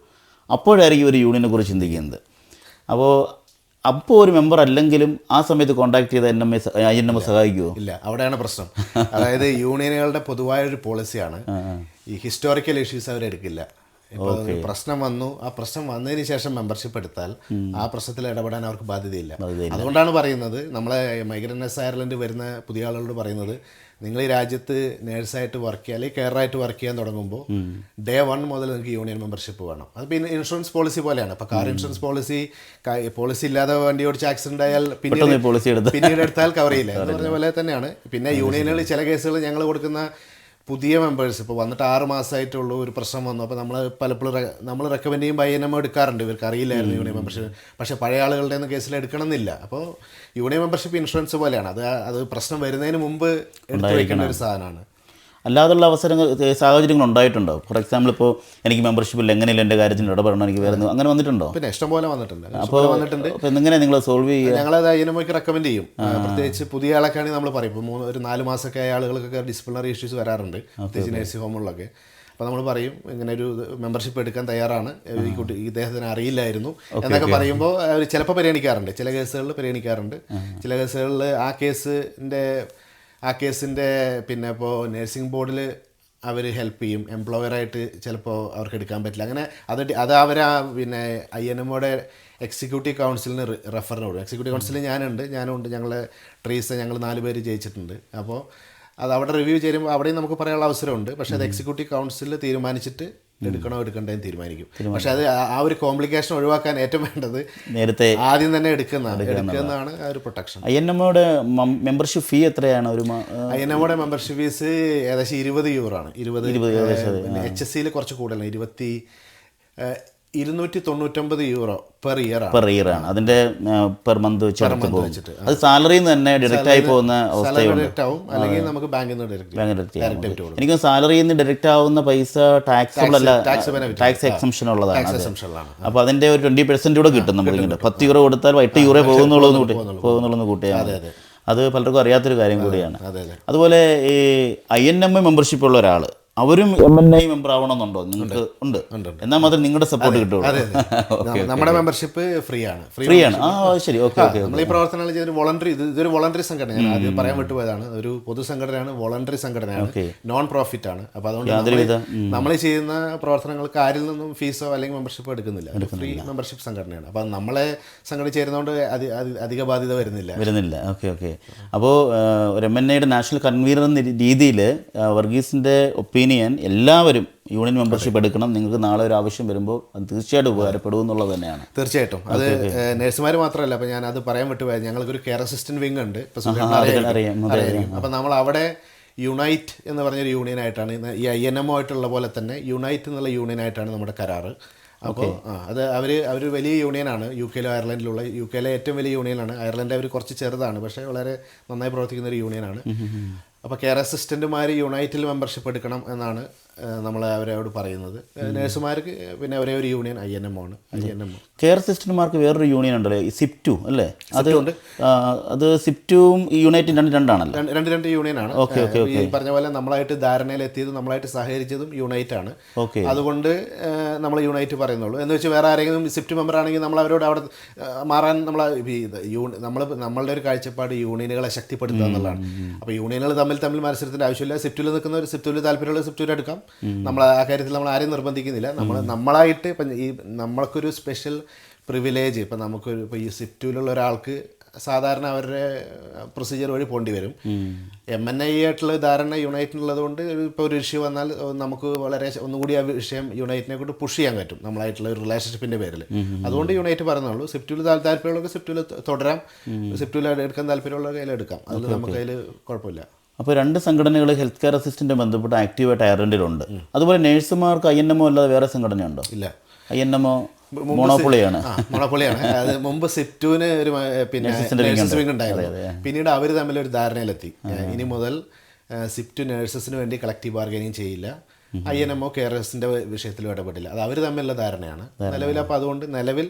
അപ്പോഴായിരിക്കും ഒരു യൂണിയനെ കുറിച്ച് ചിന്തിക്കുന്നത്. അപ്പോൾ ഒരു മെമ്പർ അല്ലെങ്കിലും ആ സമയത്ത് കോൺടാക്ട് ചെയ്ത INM സഹായിക്കുമോ? ഇല്ല, അവിടെയാണ് പ്രശ്നം. അതായത് യൂണിയനുകളുടെ പൊതുവായൊരു പോളിസിയാണ്, ഈ ഹിസ്റ്റോറിക്കൽ ഇഷ്യൂസ് അവരെടുക്കില്ല. ഇപ്പോൾ പ്രശ്നം വന്നു, ആ പ്രശ്നം വന്നതിന് ശേഷം മെമ്പർഷിപ്പ് എടുത്താൽ ആ പ്രശ്നത്തിൽ ഇടപെടാൻ അവർക്ക് ബാധ്യതയില്ല. അതുകൊണ്ടാണ് പറയുന്നത്, നമ്മളെ മൈഗ്രൻ്റ് നഴ്സ് അയർലൻഡ് വരുന്ന പുതിയ ആളുകളോട് പറയുന്നത്, നിങ്ങൾ ഈ രാജ്യത്ത് നേഴ്സായിട്ട് വർക്ക് ചെയ്യുക അല്ലെങ്കിൽ കെയറായിട്ട് വർക്ക് ചെയ്യാൻ തുടങ്ങുമ്പോൾ ഡേ 1 മുതൽ നിങ്ങൾക്ക് യൂണിയൻ മെമ്പർഷിപ്പ് വേണം. അത് പിന്നെ ഇൻഷുറൻസ് പോളിസി പോലെയാണ്. ഇപ്പോൾ കാർ ഇൻഷുറൻസ് പോളിസി ഇല്ലാതെ വണ്ടി ഓടിച്ച് ആക്സിഡൻ്റ് ആയാൽ പിന്നീട് എടുത്താൽ കവർ ചെയ്യില്ല എന്ന് പറഞ്ഞ പോലെ തന്നെയാണ്. പിന്നെ യൂണിയനുകളിൽ ചില കേസുകൾ ഞങ്ങൾ കൊടുക്കുന്ന പുതിയ മെമ്പേഴ്സ് ഇപ്പോൾ വന്നിട്ട് 6 മാസമായിട്ടുള്ളൂ, ഒരു പ്രശ്നം വന്നു. അപ്പോൾ നമ്മൾ പലപ്പോഴും നമ്മൾ റെക്കമെൻഡ് ചെയ്യുമ്പോൾ INM എടുക്കാറുണ്ട്, ഇവർക്ക് അറിയില്ലായിരുന്നു യൂണിയൻ മെമ്പർഷിപ്പ്. പക്ഷേ പഴയ ആളുകളുടെ ഒന്നും കേസിൽ എടുക്കണമെന്നില്ല. അപ്പോൾ യൂണിയൻ മെമ്പർഷിപ്പ് ഇൻഷുറൻസ് പോലെയാണ്. അത് പ്രശ്നം വരുന്നതിന് മുമ്പ് എടുത്തു വയ്ക്കേണ്ട ഒരു സാധനമാണ്. അല്ലാതുള്ള അവസരങ്ങൾ സാഹചര്യങ്ങൾ ഉണ്ടായിട്ടുണ്ടോ? ഫോർ എക്സാമ്പിൾ ഇപ്പോൾ എനിക്ക് മെമ്പർഷിപ്പിൽ എങ്ങനെയല്ല എൻ്റെ കാര്യത്തിൽ ഇടപെടണം, എനിക്ക് വേറെ അങ്ങനെ വന്നിട്ടുണ്ടോ? പിന്നെ ഇഷ്ടംപോലെ വന്നിട്ടുണ്ട്. അപ്പോൾ എങ്ങനെ നിങ്ങൾ സോൾവ് ചെയ്യുക? ഞങ്ങളത് INMOയ്ക്ക് റെക്കമെൻഡ് ചെയ്യും. പ്രത്യേകിച്ച് പുതിയ ആളൊക്കെയാണെങ്കിൽ നമ്മൾ പറയും. ഇപ്പോൾ ഒരു 4 മാസമൊക്കെ ആയ ആളുകൾക്കൊക്കെ ഡിസിപ്ലിനറി ഇഷ്യൂസ് വരാറുണ്ട്, പ്രത്യേകിച്ച് നഴ്സിംഗ് ഹോമുകളിലൊക്കെ. അപ്പോൾ നമ്മൾ പറയും ഇങ്ങനെ ഒരു മെമ്പർഷിപ്പ് എടുക്കാൻ തയ്യാറാണ്, ഈ കുട്ടി ഇദ്ദേഹത്തിന് അറിയില്ലായിരുന്നു എന്നൊക്കെ പറയുമ്പോൾ അവർ ചിലപ്പോൾ പരിഗണിക്കാറുണ്ട്. ചില കേസുകളിൽ പരിഗണിക്കാറുണ്ട്. ചില കേസുകളിൽ ആ കേസിൻ്റെ പിന്നെ ഇപ്പോൾ നഴ്സിംഗ് ബോർഡിൽ അവർ ഹെൽപ്പ് ചെയ്യും. എംപ്ലോയറായിട്ട് ചിലപ്പോൾ അവർക്ക് എടുക്കാൻ പറ്റില്ല. അങ്ങനെ അത് അവർ പിന്നെ INMOയുടെ എക്സിക്യൂട്ടീവ് കൗൺസിലിന് റെഫറിന് കൊടുക്കും. എക്സിക്യൂട്ടീവ് കൗൺസിലിൽ ഞാനുണ്ട്. ഞങ്ങളെ ട്രീസ് ഞങ്ങൾ 4 പേര് ജയിച്ചിട്ടുണ്ട്. അപ്പോൾ അത് അവിടെ റിവ്യൂ ചെയ്യുമ്പോൾ അവിടെയും നമുക്ക് പറയാനുള്ള അവസരമുണ്ട്. പക്ഷേ അത് എക്സിക്യൂട്ടീവ് കൗൺസിലിൽ തീരുമാനിച്ചിട്ട് എടുക്കണോ എടുക്കണ്ടേന്ന് തീരുമാനിക്കും. പക്ഷേ അത് ആ ഒരു കോംപ്ലിക്കേഷൻ ഒഴിവാക്കാൻ ഏറ്റവും വേണ്ടത് നേരത്തെ ആദ്യം തന്നെ എടുക്കുന്നതാണ് ആ ഒരു പ്രൊട്ടക്ഷൻ. INMOയുടെ മെമ്പർഷിപ്പ് ഫീ എത്രയാണ്? INMOയുടെ മെമ്പർഷിപ്പ് ഫീസ് ഏകദേശം €20 ആണ്. 20 HSCയിൽ കുറച്ച് കൂടുതലാണ്. €299 പെർ ഇയർ ആണ്. അതിന്റെ പെർ മന്ത് വെച്ചിട്ട് അത് സാലറിയിൽ നിന്ന് തന്നെ ഡയറക്റ്റ് ആയി പോകുന്ന അവസ്ഥയുണ്ട്. അല്ലെങ്കിൽ നമുക്ക് ബാങ്കിൽ നിന്ന് ഡയറക്റ്റ്. എനിക്ക് സാലറിയിൽ നിന്ന് ഡയറക്റ്റ് ആവുന്ന പൈസ ടാക്സബിൾ അല്ല, ടാക്സ് എക്സംഷൻ ഉള്ളതാണ്. അപ്പോൾ അതിന്റെ ഒരു 20% കൂടെ കിട്ടും. നമ്മളിങ്ങനെ €10 കൊടുത്താൽ €8 പോകുന്നുള്ളൂ കൂട്ടിയാൽ അത് പലർക്കും അറിയാത്തൊരു കാര്യം കൂടിയാണ്. അതുപോലെ ഈ INMO മെമ്പർഷിപ്പ് ഉള്ള ഒരാൾ അവരും MNI മെമ്പർ ആവണമെന്നുണ്ടോ? നിങ്ങൾക്ക് ഉണ്ട്, എന്നാൽ മാത്രം നിങ്ങളുടെ സപ്പോർട്ട് കിട്ടുള്ളൂ. നമ്മുടെ മെമ്പർഷിപ്പ് ഫ്രീ ആണ്. ശരി, ഓക്കെ. നമ്മൾ ഈ പ്രവർത്തനങ്ങൾ ചെയ്തൊരു ഇതൊരു വോളണ്ടറി സംഘടന. ഞാൻ ആദ്യം പറയാൻ വിട്ടുപോയതാണ്. ഒരു പൊതുസംഘടനയാണ്, വോളണ്ടറി സംഘടനയാണ്, നോൺ പ്രോഫിറ്റ് ആണ്. അപ്പോൾ അതുകൊണ്ട് നമ്മൾ ചെയ്യുന്ന പ്രവർത്തനങ്ങൾക്ക് ആരിൽ നിന്നും ഫീസോ അല്ലെങ്കിൽ മെമ്പർഷിപ്പോ എടുക്കുന്നില്ല. ഒരു ഫ്രീ മെമ്പർഷിപ്പ് സംഘടനയാണ്. അപ്പോൾ നമ്മളെ സംഘടന ചേരുന്നതുകൊണ്ട് അധിക ബാധ്യത വരുന്നില്ല. ഓക്കെ. അപ്പോൾ ഒരു MNIയുടെ നാഷണൽ കൺവീനർ എന്ന രീതിയിൽ വർഗീസിൻ്റെ ഒപ്പീനിയൻ എല്ലാവരും യൂണിയൻ മെമ്പർഷിപ്പ് എടുക്കണം. നിങ്ങൾക്ക് നാളെ ഒരു ആവശ്യം വരുമ്പോൾ അത് തീർച്ചയായിട്ടും ഉപകാരപ്പെടും എന്നുള്ളത് തന്നെയാണ്. തീർച്ചയായിട്ടും. അത് നഴ്സുമാർ മാത്രമല്ല. അപ്പോൾ ഞാനത് പറയാൻ വിട്ടുപോയത്, ഞങ്ങൾക്കൊരു കെയർ അസിസ്റ്റന്റ് വിങ് ഉണ്ട്. അപ്പോൾ നമ്മൾ അവിടെ യുണൈറ്റ് എന്ന് പറഞ്ഞൊരു യൂണിയനായിട്ടാണ് ഈ INMO ആയിട്ടുള്ള പോലെ തന്നെ യുണൈറ്റ് എന്നുള്ള യൂണിയനായിട്ടാണ് നമ്മുടെ കരാറ്. അപ്പോൾ അത് അവർ വലിയ യൂണിയനാണ്. UK-യിലും അയർലൻഡിലുള്ള UK-യിലെ ഏറ്റവും വലിയ യൂണിയനാണ്. അയർലൻഡ് അവർ കുറച്ച് ചെറുതാണ്, പക്ഷേ വളരെ നന്നായി പ്രവർത്തിക്കുന്ന ഒരു യൂണിയനാണ്. അപ്പോൾ കെയർ അസിസ്റ്റൻറ്റുമാർ യുണൈറ്റിൽ മെമ്പർഷിപ്പ് എടുക്കണം എന്നാണ് നമ്മൾ അവരോട് പറയുന്നത്. നഴ്സുമാർക്ക് പിന്നെ ഒരേ ഒരു യൂണിയൻ INMO ആണ്. കെയർ അസിസ്റ്റന്റുമാർക്ക് വേറൊരു യൂണിയൻ ഉണ്ടല്ലേ, ഈ SIPTU അല്ലേ? അത് SIPTUവും ഈ യൂണൈറ്റും രണ്ടാണല്ലോ. രണ്ട് യൂണിയനാണ്. ഈ പറഞ്ഞ പോലെ നമ്മളായിട്ട് ധാരണയിലെത്തിയതും നമ്മളായിട്ട് സഹകരിച്ചതും യുണൈറ്റ് ആണ്. അതുകൊണ്ട് നമ്മൾ യുണൈറ്റ് പറയുന്നുള്ളൂ. എന്ന് വെച്ചാൽ വേറെ ആരെങ്കിലും SIPTU മെമ്പർ ആണെങ്കിൽ നമ്മൾ അവരോട് അവിടെ മാറാൻ നമ്മളുടെ ഒരു കാഴ്ചപ്പാട് യൂണിയനുകളെ ശക്തിപ്പെടുത്തുക എന്നുള്ളതാണ്. അപ്പോൾ യൂണിയനുകൾ തമ്മിൽ മത്സരത്തിൻ്റെ ആവശ്യമില്ല. SIPTUവിൽ നിൽക്കുന്നവർ SIPTUവിൽ താല്പര്യമുള്ള SIPTUവിൽ എടുക്കാം. നമ്മൾ ആ കാര്യത്തിൽ നമ്മൾ ആരെയും നിർബന്ധിക്കുന്നില്ല. നമ്മളായിട്ട് ഇപ്പം നമ്മൾക്കൊരു സ്പെഷ്യൽ പ്രിവിലേജ് ഇപ്പോൾ ഈ SIPTUവിലുള്ള ഒരാൾക്ക് സാധാരണ അവരുടെ പ്രൊസീജിയർ വഴി പോകേണ്ടി വരും. MNI ആയിട്ടുള്ള ധാരണ യുണൈറ്റിനുള്ളത് കൊണ്ട് ഇപ്പോൾ ഒരു ഇഷ്യൂ വന്നാൽ നമുക്ക് വളരെ ഒന്നുകൂടി ആ വിഷയം യുണൈറ്റിനെ കൊണ്ട് പുഷ് ചെയ്യാൻ പറ്റും, നമ്മളായിട്ടുള്ള ഒരു റിലേഷൻഷിപ്പിൻ്റെ പേരിൽ. അതുകൊണ്ട് യുണൈറ്റ് പറഞ്ഞുള്ളൂ. SIPTUവിൽ താല്പര്യമുള്ളവർക്ക് SIPTUവിൽ തുടരാം, SIPTUവിൽ എടുക്കാൻ താല്പര്യമുള്ളവർ കയ്യിൽ എടുക്കാം. അതിൽ നമുക്ക് അതിൽ കുഴപ്പമില്ല. അപ്പോൾ രണ്ട് സംഘടനകൾ ഹെൽത്ത് കെയർ അസിസ്റ്റൻ്റ് ബന്ധപ്പെട്ട് ആക്റ്റീവായിട്ട് അയർലൻഡിലുണ്ട്. അതുപോലെ നഴ്സുമാർക്ക് INMO അല്ലാതെ വേറെ സംഘടനയുണ്ടോ? ഇല്ല, INMO മോണോപ്പൊളിയാണ്. അത് മുമ്പ് SIPTUവിന് ഒരു പിന്നെ നഴ്സസ് വിങ് ഉണ്ടായിരുന്നു. പിന്നീട് അവർ തമ്മിലൊരു ധാരണയിലെത്തി. ഇനി മുതൽ SIPTU നഴ്സസിന് വേണ്ടി കളക്റ്റീവ് ബാർഗൈനിങ് ചെയ്യില്ല, INMO കെയറേഴ്സിൻ്റെ വിഷയത്തിലും ഇടപെടില്ല. അത് അവർ തമ്മിലുള്ള ധാരണയാണ് നിലവിൽ. അപ്പോൾ അതുകൊണ്ട് നിലവിൽ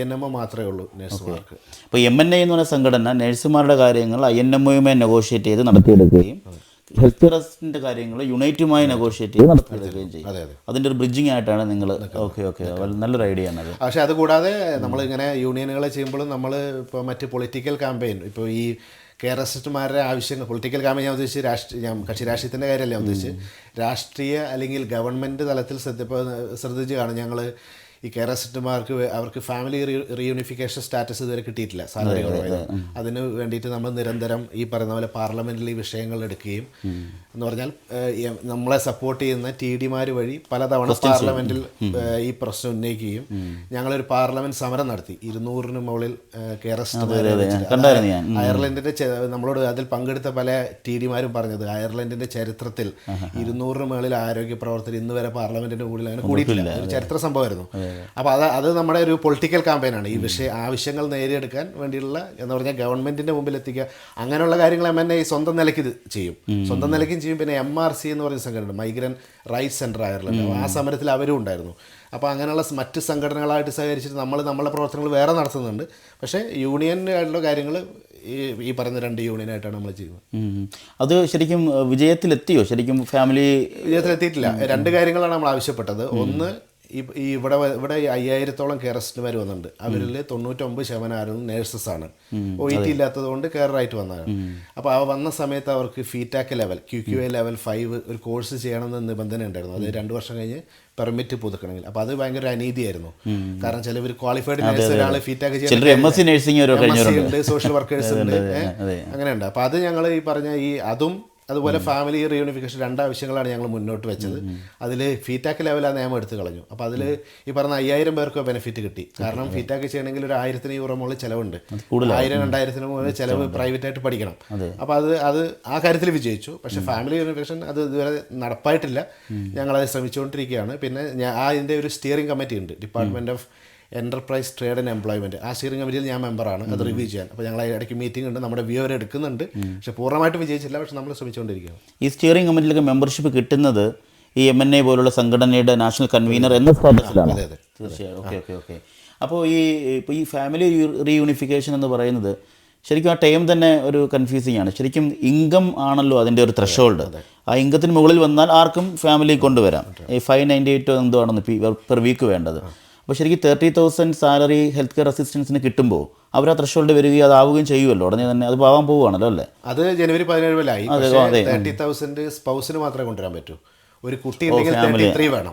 INMO മാത്രമേ ഉള്ളൂ നഴ്സുമാർക്ക്. ഇപ്പോൾ MNI എന്ന് പറയുന്ന സംഘടന നഴ്സുമാരുടെ കാര്യങ്ങൾ INMOയുമായി നെഗോഷിയേറ്റ് ചെയ്ത് നടത്തിയെടുക്കുകയും ഹെൽത്ത് കെയർ അസിസ്റ്റൻ്റ് കാര്യങ്ങൾ യുണൈറ്റുമായി നെഗോഷിയേറ്റ് ചെയ്ത് നടത്തിയെടുക്കുകയും ചെയ്യും. അതിൻ്റെ ഒരു ബ്രിഡ്ജിങ് ആയിട്ടാണ് നിങ്ങൾ. ഓക്കെ, നല്ലൊരു ഐഡിയ ആണ് അത്. പക്ഷേ അതുകൂടാതെ നമ്മളിങ്ങനെ യൂണിയനുകളെ ചെയ്യുമ്പോഴും നമ്മൾ ഇപ്പോൾ മറ്റ് പൊളിറ്റിക്കൽ ക്യാമ്പയിൻ, ഇപ്പോൾ ഈ കെയർ അസിസ്റ്റന്റുമാരുടെ ആവശ്യങ്ങൾ, പൊളിറ്റിക്കൽ ക്യാമ്പയിൻ ഞാൻ ഉദ്ദേശിച്ച് കക്ഷി രാഷ്ട്രീയത്തിൻ്റെ കാര്യമല്ല ഉദ്ദേശിച്ച്, രാഷ്ട്രീയ അല്ലെങ്കിൽ ഗവൺമെൻറ് തലത്തിൽ ശ്രദ്ധിച്ച് കാണും. ഞങ്ങൾ ഈ കെയർ അസിസ്റ്റന്റുമാർക്ക് അവർക്ക് ഫാമിലി റീയൂണിഫിക്കേഷൻ സ്റ്റാറ്റസ് ഇതുവരെ കിട്ടിയിട്ടില്ല, സാലറി കുറവായത്. അതിന് വേണ്ടിയിട്ട് നമ്മൾ നിരന്തരം ഈ പറയുന്ന പോലെ പാർലമെൻറ്റിൽ ഈ വിഷയങ്ങൾ എടുക്കുകയും എന്ന് പറഞ്ഞാൽ നമ്മളെ സപ്പോർട്ട് ചെയ്യുന്ന TDമാർ വഴി പലതവണ പാർലമെൻറ്റിൽ ഈ പ്രശ്നം ഉന്നയിക്കുകയും ഞങ്ങളൊരു പാർലമെൻറ്റ് സമരം നടത്തി. 200-ന് മുകളിൽ കെയർ അസിസ്റ്റന്റുമാർ അയർലൻഡിൻ്റെ നമ്മളോട് അതിൽ പങ്കെടുത്ത പല TDമാരും പറഞ്ഞത് അയർലൻഡിൻ്റെ ചരിത്രത്തിൽ 200-ന് മുകളിൽ ആരോഗ്യ പ്രവർത്തകർ ഇന്ന് വരെ പാർലമെൻറ്റിൻ്റെ മുകളിൽ അങ്ങനെ കൂടിയിട്ടില്ല. ഒരു ചരിത്ര സംഭവമായിരുന്നു. അപ്പോൾ അത് നമ്മുടെ ഒരു പൊളിറ്റിക്കൽ ക്യാമ്പയിനാണ്. ഈ ആവശ്യങ്ങൾ നേടിയെടുക്കാൻ വേണ്ടിയുള്ള എന്ന് പറഞ്ഞാൽ ഗവൺമെൻറ്റിൻ്റെ മുമ്പിൽ എത്തിക്കുക. അങ്ങനെയുള്ള കാര്യങ്ങൾ MNA സ്വന്തം നിലയ്ക്ക് ഇത് ചെയ്യും, സ്വന്തം നിലയ്ക്കും ചെയ്യും. പിന്നെ MRC എന്ന് പറയുന്ന സംഘടന, മൈഗ്രൻ്റ് റൈറ്റ്സ് സെൻറ്റർ അയർലൻഡ്, ആ സമരത്തിൽ അവരും ഉണ്ടായിരുന്നു. അപ്പോൾ അങ്ങനെയുള്ള മറ്റ് സംഘടനകളായിട്ട് സഹകരിച്ചിട്ട് നമ്മളെ പ്രവർത്തനങ്ങൾ വേറെ നടത്തുന്നുണ്ട്. പക്ഷേ യൂണിയനായിട്ടുള്ള കാര്യങ്ങൾ ഈ പറയുന്ന 2 യൂണിയനായിട്ടാണ് നമ്മൾ ചെയ്യുന്നത്. അത് ശരിക്കും വിജയത്തിലെത്തിയോ? ശരിക്കും ഫാമിലി വിജയത്തിലെത്തിയിട്ടില്ല. 2 കാര്യങ്ങളാണ് നമ്മൾ ആവശ്യപ്പെട്ടത്. ഒന്ന്, ഇവിടെ 5000-ഓളം കെയറസ്റ്റുമാർ വന്നിട്ടുണ്ട്. അവരിൽ 99% നേഴ്സസാണ്. OET ഇല്ലാത്തത് കൊണ്ട് കെയറായിട്ട് വന്നതാണ്. അപ്പോൾ ആ വന്ന സമയത്ത് അവർക്ക് ഫീറ്റാക്ക് ലെവൽ QQA ലെവൽ 5 ഒരു കോഴ്സ് ചെയ്യണമെന്ന് നിബന്ധന ഉണ്ടായിരുന്നു. അത് 2 വർഷം കഴിഞ്ഞ് പെർമിറ്റ് പുതുക്കണമെങ്കിൽ. അപ്പോൾ അത് ഭയങ്കര അനീതിയായിരുന്നു. കാരണം ചിലവർ ക്വാളിഫൈഡ് നേഴ്സ് ഒരാൾ ഫീറ്റാക്ക് ചെയ്യുന്നുണ്ട്, സോഷ്യൽ വർക്കേഴ്സ് ഉണ്ട്, അങ്ങനെയുണ്ട്. അപ്പോൾ അത് ഞങ്ങൾ ഈ പറഞ്ഞ അതും അതുപോലെ ഫാമിലി റീയൂണിഫിക്കേഷൻ 2 ആവശ്യങ്ങളാണ് ഞങ്ങൾ മുന്നോട്ട് വെച്ചത്. അതിൽ ഫീറ്റാക്ക് ലെവൽ ആ നിയമം എടുത്ത് കളഞ്ഞു. അപ്പോൾ അതിൽ ഈ പറഞ്ഞ 5000 പേർക്ക് ബെനിഫിറ്റ് കിട്ടി. കാരണം ഫീറ്റാക്ക് ചെയ്യണമെങ്കിൽ ഒരു 1000 euro മുകളിൽ ചിലവുണ്ട്. 1000-2000 മുകളിൽ ചിലവ് പ്രൈവറ്റായിട്ട് പഠിക്കണം. അപ്പോൾ അത് ആ കാര്യത്തിൽ വിജയിച്ചു. പക്ഷേ ഫാമിലി റീയൂണിഫിക്കേഷൻ അത് ഇതുവരെ നടപ്പായിട്ടില്ല. ഞങ്ങളത് ശ്രമിച്ചുകൊണ്ടിരിക്കുകയാണ്. പിന്നെ അതിൻ്റെ ഒരു സ്റ്റിയറിംഗ് കമ്മിറ്റി ഉണ്ട്, department of enterprise trade and employment. ആ സ്റ്റിയറിംഗ് കമ്മിറ്റിയിൽ ഞാൻ മെമ്പറാണ്. അത് റിവ്യൂ ചെയ്യാൻ. അപ്പോൾ ഞങ്ങൾ ഇടയ്ക്ക് മീറ്റിംഗ് ഉണ്ട്, നമ്മുടെ വ്യൂ എടുക്കുന്നുണ്ട്. പക്ഷേ പൂർണ്ണമായിട്ട് വിജയിച്ചില്ല. പക്ഷേ നമ്മൾ ശ്രമിച്ചുകൊണ്ടിരിക്കുകയാണ്. ഈ സ്റ്റിയറിംഗ് കമ്മിറ്റിയിലൊക്കെ മെമ്പർഷിപ്പ് കിട്ടുന്നത് ഈ MNA പോലുള്ള സംഘടനയുടെ നാഷണൽ കൺവീനർ എന്ന സ്റ്റാറ്റസിലാണ്. തീർച്ചയായും. ഓക്കെ. അപ്പോൾ ഈ ഫാമിലി റീയൂണിഫിക്കേഷൻ എന്ന് പറയുന്നത് ശരിക്കും ആ ടൈം തന്നെ ഒരു കൺഫ്യൂസിങ് ആണ്. ശരിക്കും ഇൻകം ആണല്ലോ അതിൻ്റെ ഒരു ത്രഷോൾഡ്. ആ ഇൻകത്തിന് മുകളിൽ വന്നാൽ ആർക്കും ഫാമിലി കൊണ്ടുവരാം. ഈ 598 എന്തോ ആണെന്ന് പെർ വീക്ക് വേണ്ടത്. അപ്പോൾ ശരിക്കും 30,000 സാലറി ഹെൽത്ത് കെയർ അസിസ്റ്റൻസിന് കിട്ടുമ്പോൾ അവർ ആ ത്രഷോൾഡ് വരികയും അതാവുകയും ചെയ്യുമല്ലോ, ഉടനെ തന്നെ അത് പാവാൻ പോവുകയാണല്ലോ അല്ലേ? അത് ജനുവരി 17-ലായി. 30,000 സ്പൗസിന് മാത്രമേ കൊണ്ടുവരാൻ പറ്റൂ. ഒരു കുട്ടി ഉണ്ടെങ്കിൽ 33 വേണം.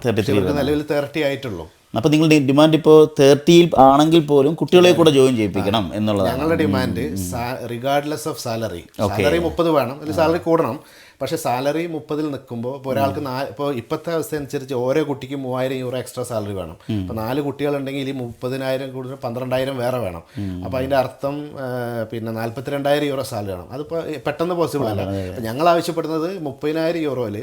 നിലവിൽ 30 ആയിട്ടുള്ളൂ. അപ്പോൾ നിങ്ങളുടെ ഡിമാൻഡ് ഇപ്പോൾ 30 ആണെങ്കിൽ പോലും കുട്ടികളെ കൂടെ ജോയിൻ ചെയ്യിപ്പിക്കണം എന്നുള്ളതാണ് ഞങ്ങളുടെ ഡിമാൻഡ്. റിഗാർഡ്ലെസ് ഓഫ് സാലറി 30 വേണം, അല്ലെങ്കിൽ സാലറി കൂടണം. പക്ഷേ സാലറി 30 നിൽക്കുമ്പോൾ ഇപ്പോൾ ഒരാൾക്ക് ഇപ്പോൾ ഇപ്പോഴത്തെ അവസ്ഥ അനുസരിച്ച് ഓരോ കുട്ടിക്കും 3000 euro എക്സ്ട്രാ സാലറി വേണം. ഇപ്പോൾ 4 കുട്ടികളുണ്ടെങ്കിൽ ഈ 30,000 കൂടുതൽ 12,000 വേറെ വേണം. അപ്പോൾ അതിൻ്റെ അർത്ഥം പിന്നെ 42,000 euro സാലറി വേണം. അതിപ്പോൾ പെട്ടെന്ന് പോസിബിൾ അല്ല. അപ്പോൾ ഞങ്ങൾ ആവശ്യപ്പെടുന്നത് 30,000 euroയിൽ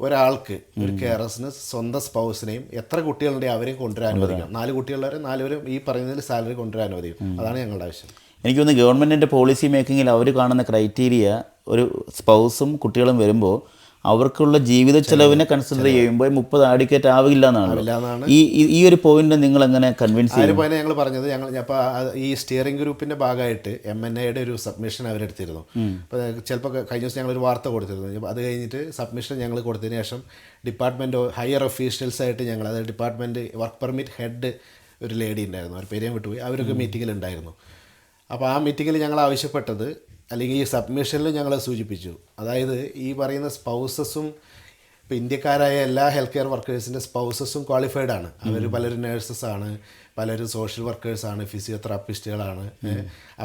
ഒരാൾക്ക്, ഒരു കെയറസിന് സ്വന്തം സ്പൗസിനെയും എത്ര കുട്ടികളുണ്ടെങ്കിൽ അവരെയും കൊണ്ടുവരാൻ അനുവദിക്കണം. 4 കുട്ടികളുള്ളവരെ 4 ഈ പറയുന്നതിൽ സാലറി കൊണ്ടുവരാൻ അനുവദിക്കും. അതാണ് ഞങ്ങളുടെ ആവശ്യം. എനിക്ക് തോന്നുന്നു ഗവൺമെൻറ്റിൻ്റെ പോളിസി മേക്കിങ്ങിൽ അവർ കാണുന്ന ക്രൈറ്റീരിയ ഒരു സ്പൗസും കുട്ടികളും വരുമ്പോൾ അവർക്കുള്ള ജീവിത ചെലവിനെ കൺസിഡർ ചെയ്യുമ്പോൾ 30 ആഡിക്കേറ്റ് ആവില്ല എന്നാണ്. ഈ ഒരു പോയിന്റ് നിങ്ങൾ എങ്ങനെ കൺവിൻസ് ചെയ്യും? പോയിന്റ് ഞങ്ങൾ പറഞ്ഞത്, അപ്പോൾ ഈ സ്റ്റിയറിംഗ് ഗ്രൂപ്പിൻ്റെ ഭാഗമായിട്ട് MNAയുടെ ഒരു സബ്മിഷൻ അവരെടുത്തിരുന്നു. അപ്പോൾ ചിലപ്പോൾ കഴിഞ്ഞ ദിവസം ഞങ്ങളൊരു വാർത്ത കൊടുത്തിരുന്നു. അത് കഴിഞ്ഞിട്ട് സബ്മിഷൻ ഞങ്ങൾ കൊടുത്തതിന് ശേഷം ഡിപ്പാർട്ട്മെൻറ്റ് ഹയർ ഒഫീഷ്യൽസായിട്ട് ഞങ്ങൾ, അതായത് ഡിപ്പാർട്ട്മെൻറ്റ് വർക്ക് പെർമിറ്റ് ഹെഡ് ഒരു ലേഡി ഉണ്ടായിരുന്നു, അവർ പേരെയും വിട്ടുപോയി, അവരൊക്കെ മീറ്റിങ്ങിലുണ്ടായിരുന്നു. അപ്പോൾ ആ മീറ്റിങ്ങിൽ ഞങ്ങൾ ആവശ്യപ്പെട്ടത്, അല്ലെങ്കിൽ ഈ സബ്മിഷനിൽ ഞങ്ങൾ സൂചിപ്പിച്ചു, അതായത് ഈ പറയുന്ന സ്പൗസസും ഇപ്പോൾ ഇന്ത്യക്കാരായ എല്ലാ ഹെൽത്ത് കെയർ വർക്കേഴ്സിൻ്റെ സ്പൗസസും ക്വാളിഫൈഡ് ആണ്. അവർ പലരും നേഴ്സസാണ്, പലരും സോഷ്യൽ വർക്കേഴ്സാണ്, ഫിസിയോതെറാപ്പിസ്റ്റുകളാണ്.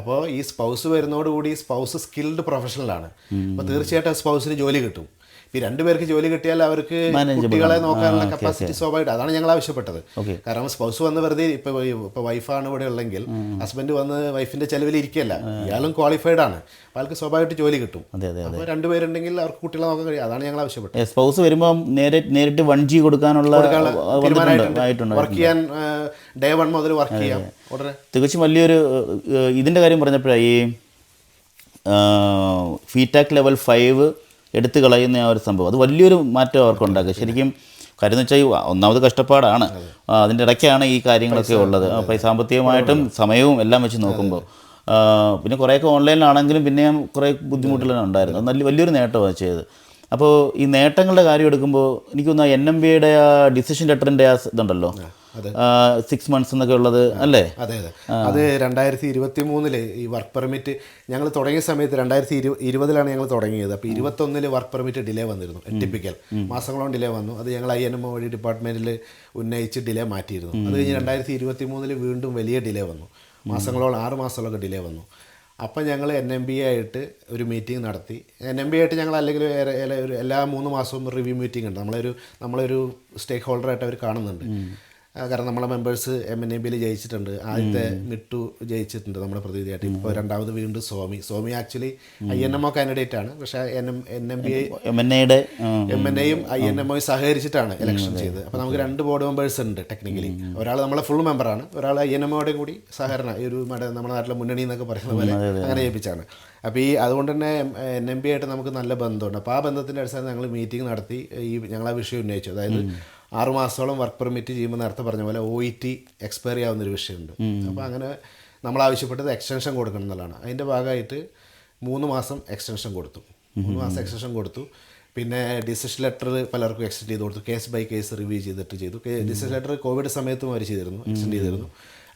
അപ്പോൾ ഈ സ്പൗസ് വരുന്നതോടുകൂടി സ്പൗസ് സ്കിൽഡ് പ്രൊഫഷണലാണ്. അപ്പോൾ തീർച്ചയായിട്ടും സ്പൗസിന് ജോലി കിട്ടും. ഈ 2 പേർക്ക് ജോലി കിട്ടിയാൽ അവർക്ക് കുട്ടികളെ നോക്കാനുള്ള കപ്പാസിറ്റി സ്വാഭാവികമായിട്ട്. അതാണ് ഞങ്ങൾ ആവശ്യപ്പെട്ടത്. കാരണം സ്പൗസ് വന്ന് വെറുതെ ഇപ്പോൾ വൈഫാണ് ഇവിടെ ഉള്ളെങ്കിൽ ഹസ്ബൻഡ് വന്ന് വൈഫിൻ്റെ ചെലവിൽ ഇരിക്കുകയല്ല, ഇയാളും ക്വാളിഫൈഡ് ആണ്. അപ്പോൾ ആൾക്ക് സ്വാഭാവികമായിട്ട് ജോലി കിട്ടും. അപ്പോൾ 2 പേരുണ്ടെങ്കിൽ അവർക്ക് കുട്ടികളെ നോക്കാൻ കഴിയും. അതാണ് ഞങ്ങൾ ആവശ്യപ്പെട്ടത്. സ്പൗസ് വരുമ്പോൾ നേരിട്ട് 1G കൊടുക്കാനുള്ള വർക്ക് ചെയ്യാൻ day 1 മുതൽ വർക്ക് ചെയ്യാം ഉടനെ. തികച്ചും വലിയൊരു ഇതിൻ്റെ കാര്യം പറഞ്ഞപ്പോഴാണ് ഈ ഫീറ്റാക്ക് ലെവൽ 5 എടുത്തു കളയുന്ന ആ ഒരു സംഭവം, അത് വലിയൊരു മാറ്റം അവർക്ക് ഉണ്ടാക്കുക. ശരിക്കും കാര്യം എന്ന് വെച്ചാൽ ഒന്നാമത് കഷ്ടപ്പാടാണ്, അതിൻ്റെ ഇടയ്ക്കാണ് ഈ കാര്യങ്ങളൊക്കെ ഉള്ളത്. അപ്പോൾ സാമ്പത്തികമായിട്ടും സമയവും എല്ലാം വെച്ച് നോക്കുമ്പോൾ പിന്നെ കുറേയൊക്കെ ഓൺലൈനിലാണെങ്കിലും പിന്നെയും കുറേ ബുദ്ധിമുട്ടുകളാണ് ഉണ്ടായിരുന്നു. അത് വലിയൊരു നേട്ടമാണ് ചെയ്തത്. അപ്പോൾ ഈ നേട്ടങ്ങളുടെ കാര്യം എടുക്കുമ്പോൾ എനിക്ക് തോന്നുന്നു NMBയുടെ ആ ഡിസിഷൻ ലെറ്ററിൻ്റെ ആ ഇതുണ്ടല്ലോ, 6 months എന്നൊക്കെ ഉള്ളത് അല്ലേ? അതെ. അത് 2023 ഈ വർക്ക് പെർമിറ്റ് ഞങ്ങൾ തുടങ്ങിയ സമയത്ത് 2020 ഞങ്ങൾ തുടങ്ങിയത്. അപ്പോൾ 2021 വർക്ക് പെർമിറ്റ് ഡിലേ വന്നിരുന്നു. ടിപ്പിക്കൽ മാസങ്ങളോളം ഡിലേ വന്നു. അത് ഞങ്ങൾ INMO വഴി ഡിപ്പാർട്ട്മെൻറ്റിൽ ഉന്നയിച്ച് ഡിലേ മാറ്റിയിരുന്നു. അത് കഴിഞ്ഞ് 2023 വീണ്ടും വലിയ ഡിലേ വന്നു. മാസങ്ങളോളം 6 മാസങ്ങളൊക്കെ ഡിലേ വന്നു. അപ്പം ഞങ്ങൾ NMBA ആയിട്ട് ഒരു മീറ്റിംഗ് നടത്തി. NMBA ആയിട്ട് ഞങ്ങൾ അല്ലെങ്കിൽ എല്ലാ 3 മാസവും റിവ്യൂ മീറ്റിംഗ് ഉണ്ട്. നമ്മളൊരു സ്റ്റേക്ക് ഹോൾഡറായിട്ട് അവർ കാണുന്നുണ്ട്. കാരണം നമ്മളെ മെമ്പേഴ്സ് MNABയിൽ ജയിച്ചിട്ടുണ്ട്. ആദ്യത്തെ മിട്ടു ജയിച്ചിട്ടുണ്ട് നമ്മുടെ പ്രതിനിധിയായിട്ട്. ഇപ്പോൾ രണ്ടാമത് വീണ്ടും സോമി ആക്ച്വലി INMO കാൻഡിഡേറ്റ് ആണ്. പക്ഷേ MNAയും INMOയും സഹകരിച്ചിട്ടാണ് ഇലക്ഷൻ ചെയ്തത്. അപ്പോൾ നമുക്ക് 2 ബോർഡ് മെമ്പേഴ്സ് ഉണ്ട് ടെക്നിക്കലി. ഒരാൾ നമ്മളെ ഫുൾ മെമ്പറാണ്, ഒരാൾ INMOയുടെ കൂടി സഹകരണം, ഈ ഒരു നമ്മുടെ നാട്ടിലെ മുന്നണി എന്നൊക്കെ പറയുന്ന പോലെ അങ്ങനെ ജയിപ്പിച്ചാണ്. അപ്പോൾ അതുകൊണ്ട് തന്നെ NMB ആയിട്ട് നമുക്ക് നല്ല ബന്ധമുണ്ട്. അപ്പോൾ ആ ബന്ധത്തിൻ്റെ അടിസ്ഥാനത്തിൽ ഞങ്ങൾ മീറ്റിംഗ് നടത്തി ഞങ്ങൾ ആ വിഷയം ഉന്നയിച്ചു. അതായത് 6 മാസത്തോളം വർക്ക് പെർമിറ്റ് ചെയ്യുമ്പോൾ നേരത്തെ പറഞ്ഞ പോലെ OET എക്സ്പയർ ചെയ്യാവുന്നൊരു വിഷയമുണ്ട്. അപ്പോൾ അങ്ങനെ നമ്മൾ ആവശ്യപ്പെട്ടത് എക്സ്റ്റൻഷൻ കൊടുക്കണം എന്നുള്ളതാണ്. അതിൻ്റെ ഭാഗമായിട്ട് 3 മാസം എക്സ്റ്റൻഷൻ കൊടുത്തു. 3 മാസം എക്സ്റ്റൻഷൻ കൊടുത്തു. പിന്നെ ഡിസിഷൻ ലെറ്റർ പലർക്കും എക്സ്റ്റെൻഡ് ചെയ്ത് കൊടുത്തു. കേസ് ബൈ കേസ് റിവ്യൂ ചെയ്തു. ഡിസിഷൻ ലെറ്റർ കോവിഡ് സമയത്തും അവർ എക്സ്റ്റെൻഡ് ചെയ്തിരുന്നു.